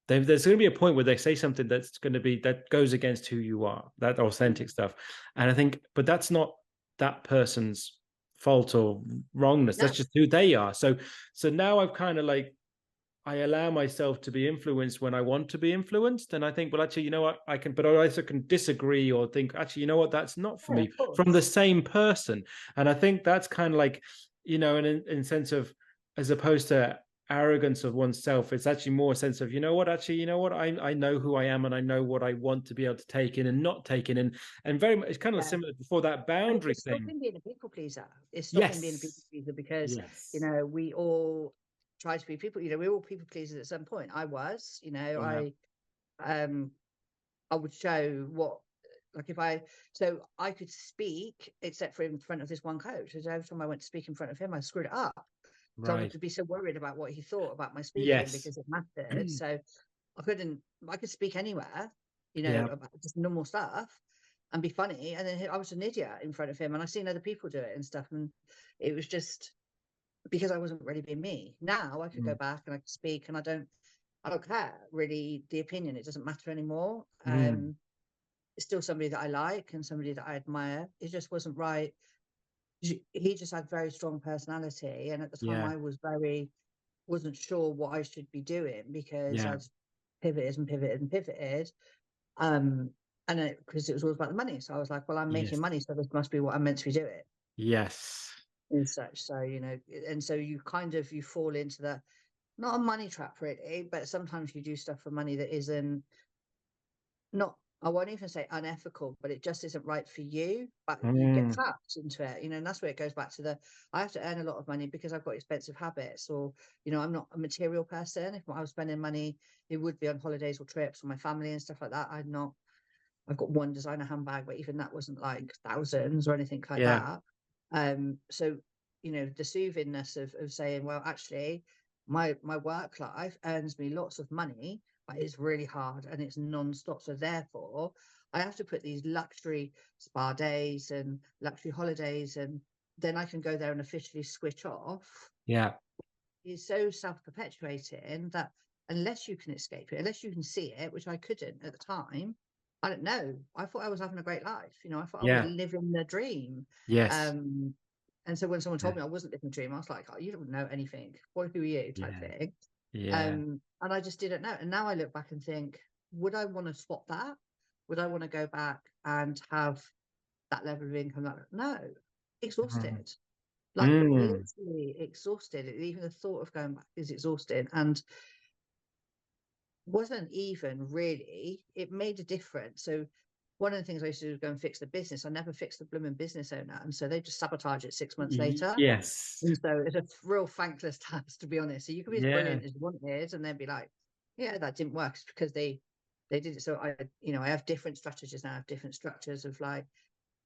there's going to be a point where they say something that goes against who you are, that authentic stuff. And I think, but that's not that person's fault or wrongness. No, That's just who they are. So now I've kind of like I allow myself to be influenced when I want to be influenced. And I think, well, actually, you know what, but I also can disagree or think, actually, you know what, that's not for yeah, me of from the course. same person. And I think that's kind of like, in sense of, as opposed to arrogance of oneself, it's actually more a sense of, I know who I am and I know what I want to be able to take in and not take in. And very much, it's kind of Yeah. similar before that And boundary it's thing. stopping being a people pleaser. It's stopping being a people Yes. pleaser because, Yes. we all try to be people, we're all people pleasers at some point. I was, Yeah. um, I would show what, like so I could speak except for in front of this one coach. Because every time I went to speak in front of him, I screwed it up. So I Right. would be so worried about what he thought about my speaking Yes. because it mattered. So I could speak anywhere, Yeah. about just normal stuff and be funny. And then I was an idiot in front of him and I've seen other people do it and stuff. And it was just because I wasn't really being me. Now I could go Mm. back and I could speak and I don't care really the opinion. It doesn't matter anymore. Mm. It's still somebody that I like and somebody that I admire. It just wasn't right. He just had very strong personality. And at the time Yeah. I wasn't sure what I should be doing because Yeah. I'd pivoted and pivoted and pivoted. And because it was all about the money. So I was like, well, I'm making Yes. money, so this must be what I'm meant to be doing Yes. and such. So, you know, and so you kind of, you fall into that, not a money trap really, but sometimes you do stuff for money that isn't, not, I won't even say unethical, but it just isn't right for you, but you get Mm. trapped into it, you know. And that's where it goes back to the, I have to earn a lot of money because I've got expensive habits, or, you know, I'm not a material person. If I was spending money, it would be on holidays or trips with my family and stuff like that. I've got one designer handbag, but even that wasn't like thousands or anything like Yeah. that. So, you know, the soothingness of saying, well, actually, my work life earns me lots of money, but it's really hard and it's non-stop. So therefore, I have to put these luxury spa days and luxury holidays, and then I can go there and officially switch off. Yeah. Is so self-perpetuating that unless you can escape it, unless you can see it, which I couldn't at the time, I don't know. I thought I was having a great life. You know, I thought I was Yeah. living the dream. Yes. Um, and so when someone Yeah. told me I wasn't living the dream, I was like, oh, you don't know anything. What, who are you? Type Yeah. thing. Yeah. And I just didn't know. And now I look back and think, would I want to swap that? Would I want to go back and have that level of income? No, Mm. exhausted, like Mm. literally exhausted. Even the thought of going back is exhausting, and wasn't even really, it made a difference. So one of the things I used to do was go and fix the business. I never fixed the blooming business owner, and so they just sabotage it 6 months later. Yes. And so it's a real thankless task, to be honest. So you can be as Yeah. brilliant as you wanted, and then be like, yeah, that didn't work. It's because they did it. So I, you know, I have different strategies now. I have different structures of, like,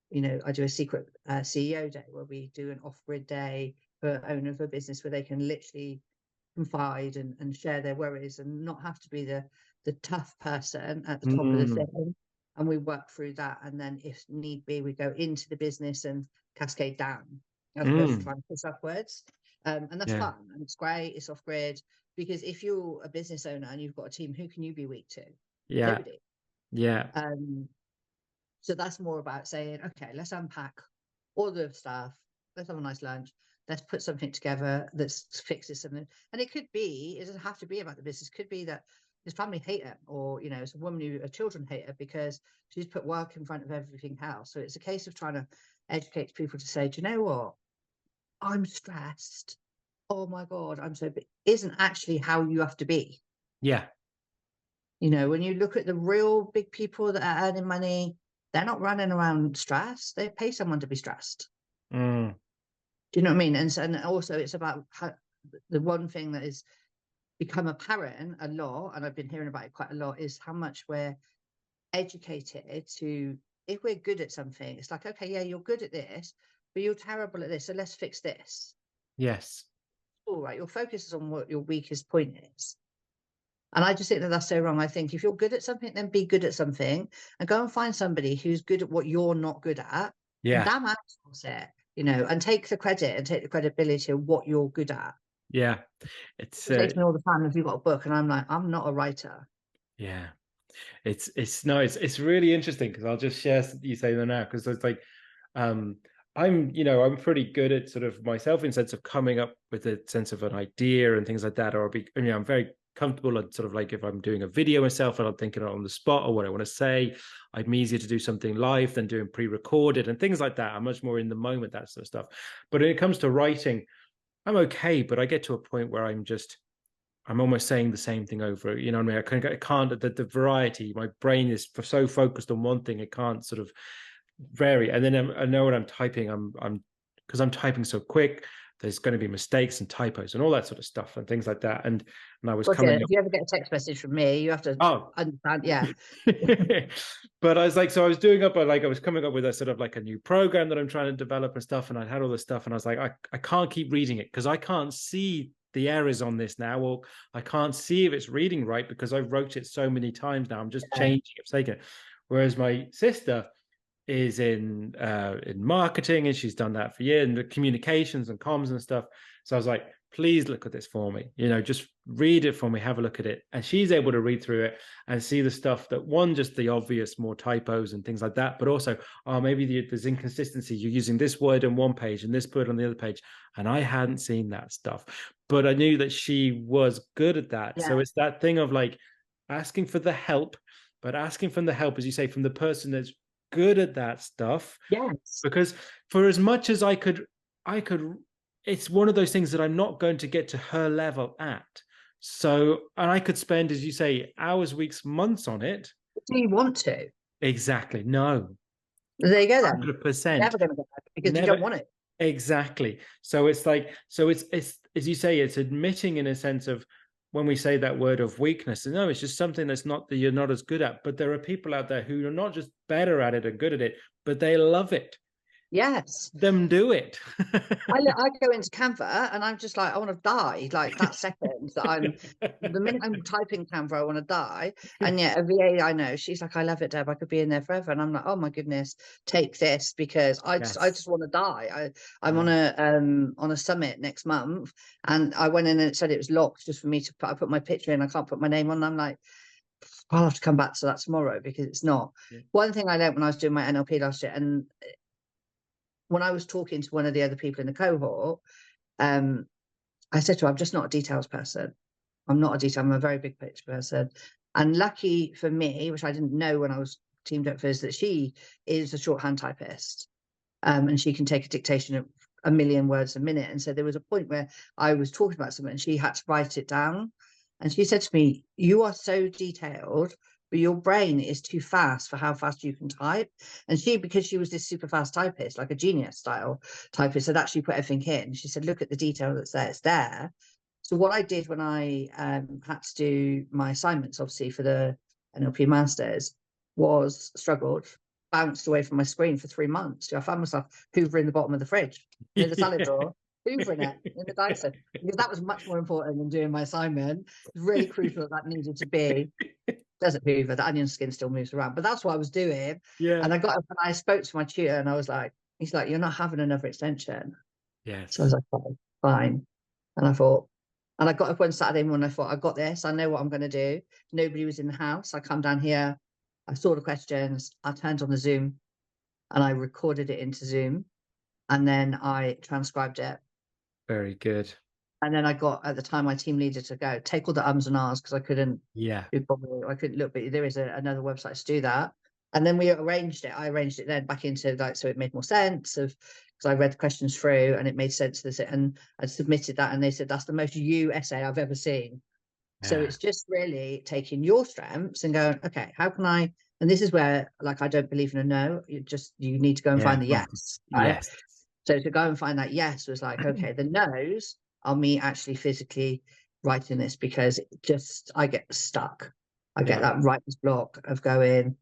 you know, I do a secret CEO day where we do an off-grid day for owner of a business where they can literally confide and share their worries and not have to be the tough person at the top of the Mm. thing. And we work through that, and then if need be, we go into the business and cascade down as opposed to Mm. trying to push upwards. And that's Yeah. fun and it's great. It's off grid, because if you're a business owner and you've got a team, who can you be weak to? Yeah. Nobody. Yeah. So that's more about saying, okay, let's unpack all the stuff. Let's have a nice lunch. Let's put something together that fixes something. And it could be, it doesn't have to be about the business. It could be that his family hate her, or, you know, it's a woman who her children hate her because she's put work in front of everything else. So it's a case of trying to educate people to say, do you know what? I'm stressed. Oh my God, I'm so big. Isn't actually how you have to be. Yeah. You know, when you look at the real big people that are earning money, they're not running around stressed. They pay someone to be stressed. Mm. Do you know what I mean? And so, and also it's about how, the one thing that is become apparent a lot, and I've been hearing about it quite a lot, is how much we're educated to, if we're good at something, it's like, okay, yeah, you're good at this, but you're terrible at this, so let's fix this. Yes. All right, your focus is on what your weakest point is. And I just think that that's so wrong. I think if you're good at something, then be good at something and go and find somebody who's good at what you're not good at, and Yeah. damn outsource it, you know, and take the credit and take the credibility of what you're good at. Yeah. It's People say to me all the time, have you got a book? And I'm like, I'm not a writer. yeah. It's no, it's really interesting because I'll just share something you say there now, because it's like um I'm pretty good at sort of myself in sense of coming up with a sense of an idea and things like that, or I'm very comfortable at sort of like if I'm doing a video myself and I'm thinking on the spot or what I want to say, I'm easier to do something live than doing pre-recorded and things like that. I'm much more in the moment, that sort of stuff. But when it comes to writing, I'm okay, but I get to a point where I'm almost saying the same thing over, you know what I mean? I can't, the variety, my brain is so focused on one thing, it can't sort of vary. And then I know when I'm typing, because I'm typing so quick, there's going to be mistakes and typos and all that sort of stuff and things like that. And I was Look, coming if up, you ever get a text message from me, you have to oh, understand. Yeah. but I was like, so I was doing up, like I was coming up with a sort of like a new program that I'm trying to develop and stuff. And I had all this stuff and I was like, I can't keep reading it because I can't see the errors on this now, or I can't see if it's reading right because I wrote it so many times now. I'm just changing it, taking it. Whereas my sister is in marketing and she's done that for years, and the communications and comms and stuff. So I was like, please look at this for me, just read it for me, have a look at it. And she's able to read through it and see the stuff that, one, just the obvious more typos and things like that, but also, oh, maybe there's inconsistency, you're using this word on one page and this word on the other page, and I hadn't seen that stuff, but I knew that she was good at that. Yeah. So it's that thing of like asking for the help, but asking from the help, as you say, from the person that's good at that stuff. Yes. Because for as much as I could, it's one of those things that I'm not going to get to her level at. So, and I could spend, as you say, hours, weeks, months on it. Do you want to? Exactly. No. There you go then. 100%. Never going to get that because you Never. don't want it. Exactly. So it's like, so it's as you say, it's admitting in a sense of, when we say that word of weakness, no, it's just something that's not, that you're not as good at. But there are people out there who are not just better at it or good at it, but they love it. Yes. Them do it. I go into Canva and I'm just like, I want to die. Like that second that the minute I'm typing Canva, I want to die. And yet a VA I know, she's like, I love it, Deb. I could be in there forever. And I'm like, oh my goodness, take this, because I just want to die. I'm on a summit next month, and I went in and it said it was locked just for me to put. I put my picture in. I can't put my name on. And I'm like, I'll have to come back to that tomorrow because it's not. Yeah. One thing I learned when I was doing my NLP last year, and when I was talking to one of the other people in the cohort, I said to her, I'm just not a details person. I'm a very big picture person. And lucky for me, which I didn't know when I was teamed up for, is that she is a shorthand typist. And she can take a dictation of 1 million words a minute. And so there was a point where I was talking about something and she had to write it down. And she said to me, you are so detailed, but your brain is too fast for how fast you can type. And she, because she was this super fast typist, like a genius style typist, had actually put everything in. She said, look at the detail that's there, it's there. So what I did when I had to do my assignments, obviously for the NLP Masters, was struggled, bounced away from my screen for 3 months. I found myself hoovering the bottom of the fridge, near the salad drawer, hoovering it in the Dyson, because that was much more important than doing my assignment. It's really crucial that needed to be. Doesn't hoover, the onion skin still moves around, but that's what I was doing. Yeah. And I got up and I spoke to my tutor and I was like, he's like, you're not having another extension. Yes. So I was like, fine. And I thought, and I got up one Saturday morning, I thought, I got this, I know what I'm going to do. Nobody was in the house. I come down here, I saw the questions, I turned on the Zoom and I recorded it into Zoom, and then I transcribed it. Very good. And then I got, at the time, my team leader to go, take all the ums and ahs, because I couldn't I couldn't look, but there is another website to do that. And then we arranged it. I arranged it then back into, like, so it made more sense of, because I read the questions through and it made sense to this, and I submitted that and they said, that's the most you essay I've ever seen. Yeah. So it's just really taking your strengths and going, okay, how can I, and this is where, like, I don't believe in a no, you need to go and find the yes. Right? Yes. So to go and find that yes was like, okay, the no's are me actually physically writing this, because I get stuck. I get that writer's block of going,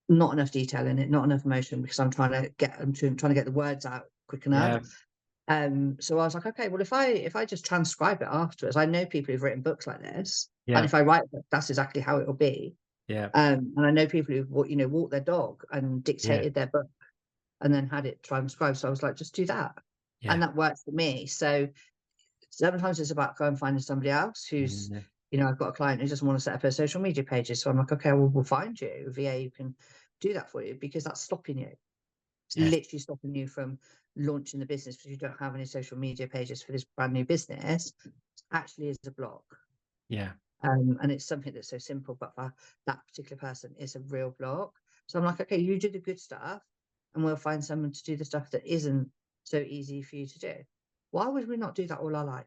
not enough detail in it, not enough emotion, because I'm trying to get the words out quick enough. So I was like, okay, well, if I just transcribe it afterwards, I know people who've written books like this, and if I write a book, that's exactly how it will be. And I know people who've walked their dog and dictated their book and then had it transcribed. So I was like, just do that. And that works for me. So sometimes it's about going and finding somebody else who's, I've got a client who doesn't want to set up her social media pages. So I'm like, okay, well, we'll find you a VA who can do that for you, because that's stopping you. It's literally stopping you from launching the business because you don't have any social media pages for this brand new business. It actually is a block. And it's something that's so simple, but for that particular person, it's a real block. So I'm like, okay, you do the good stuff and we'll find someone to do the stuff that isn't so easy for you to do. Why would we not do that all our life?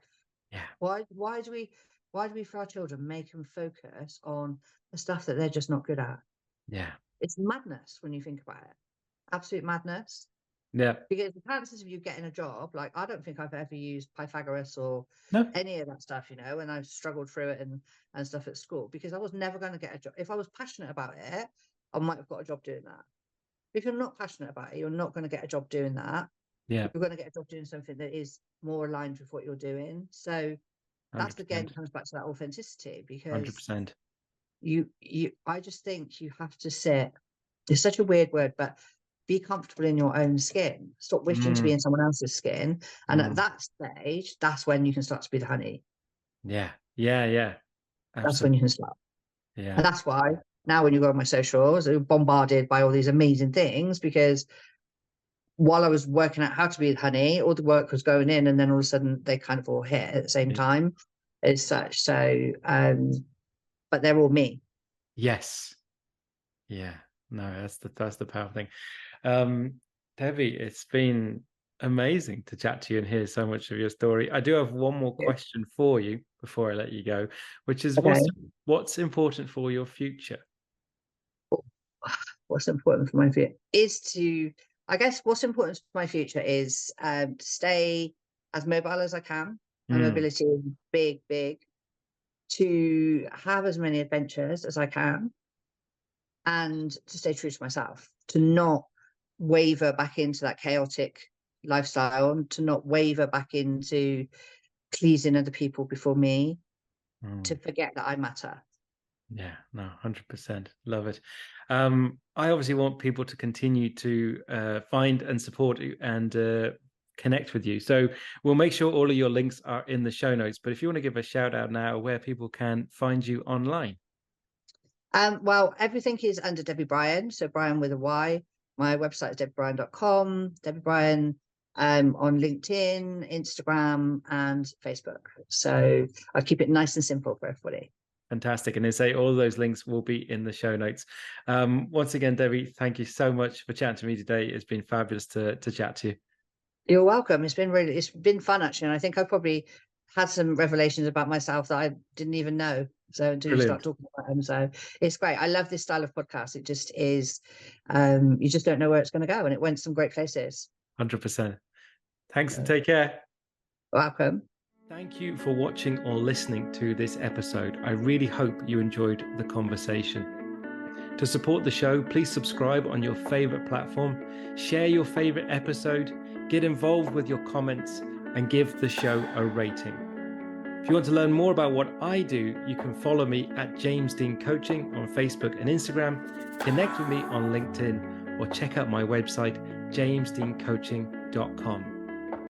Why do we for our children make them focus on the stuff that they're just not good at? It's madness when you think about it. Absolute madness. Because the chances of you getting a job, like, I don't think I've ever used Pythagoras or any of that stuff, and I've struggled through it and stuff at school, because I was never going to get a job. If I was passionate about it, I might have got a job doing that. If you're not passionate about it, you're not going to get a job doing that. You're going to get a job doing something that is more aligned with what you're doing. So that's 100%. Again comes back to that authenticity, because 100%. I just think you have to sit. It's such a weird word, but be comfortable in your own skin. Stop wishing to be in someone else's skin. And at that stage, that's when you can start to be the honey. Absolutely. That's when you can start. And that's why now when you go on my socials, you're bombarded by all these amazing things, because while I was working out how to be the honey, all the work was going in, and then all of a sudden they kind of all hit at the same time as such. So, but they're all me. Yes. Yeah. No, that's the powerful thing. Debbie, it's been amazing to chat to you and hear so much of your story. I do have one more Yeah. question for you before I let you go, which is Okay. what's important for your future? What's important for my future is to, I guess, what's important for my future is to stay as mobile as I can. My mobility is big, big. To have as many adventures as I can, and to stay true to myself, to not waver back into that chaotic lifestyle, to not waver back into pleasing other people before me, to forget that I matter. Yeah, no, 100%. Love it. I obviously want people to continue to find and support you and connect with you. So we'll make sure all of your links are in the show notes. But if you want to give a shout out now where people can find you online. Well, everything is under Debbie Bryan, so Bryan with a Y. My website is debbiebryan.com, Debbie Bryan, on LinkedIn, Instagram, and Facebook. So I keep it nice and simple for everybody. Fantastic. And they say all of those links will be in the show notes. Once again, Debbie, thank you so much for chatting to me today. It's been fabulous to chat to you. You're welcome. It's been fun, actually. And I think I probably had some revelations about myself that I didn't even know. So until you start talking about them. So it's great. I love this style of podcast. It just is, you just don't know where it's going to go. And it went some great places. 100%. Thanks and take care. Welcome. Thank you for watching or listening to this episode. I really hope you enjoyed the conversation. To support the show, please subscribe on your favorite platform, share your favorite episode, get involved with your comments, and give the show a rating. If you want to learn more about what I do, you can follow me at James Dean Coaching on Facebook and Instagram, connect with me on LinkedIn, or check out my website, 𝙬𝙤𝙩𝙾𝙦.com.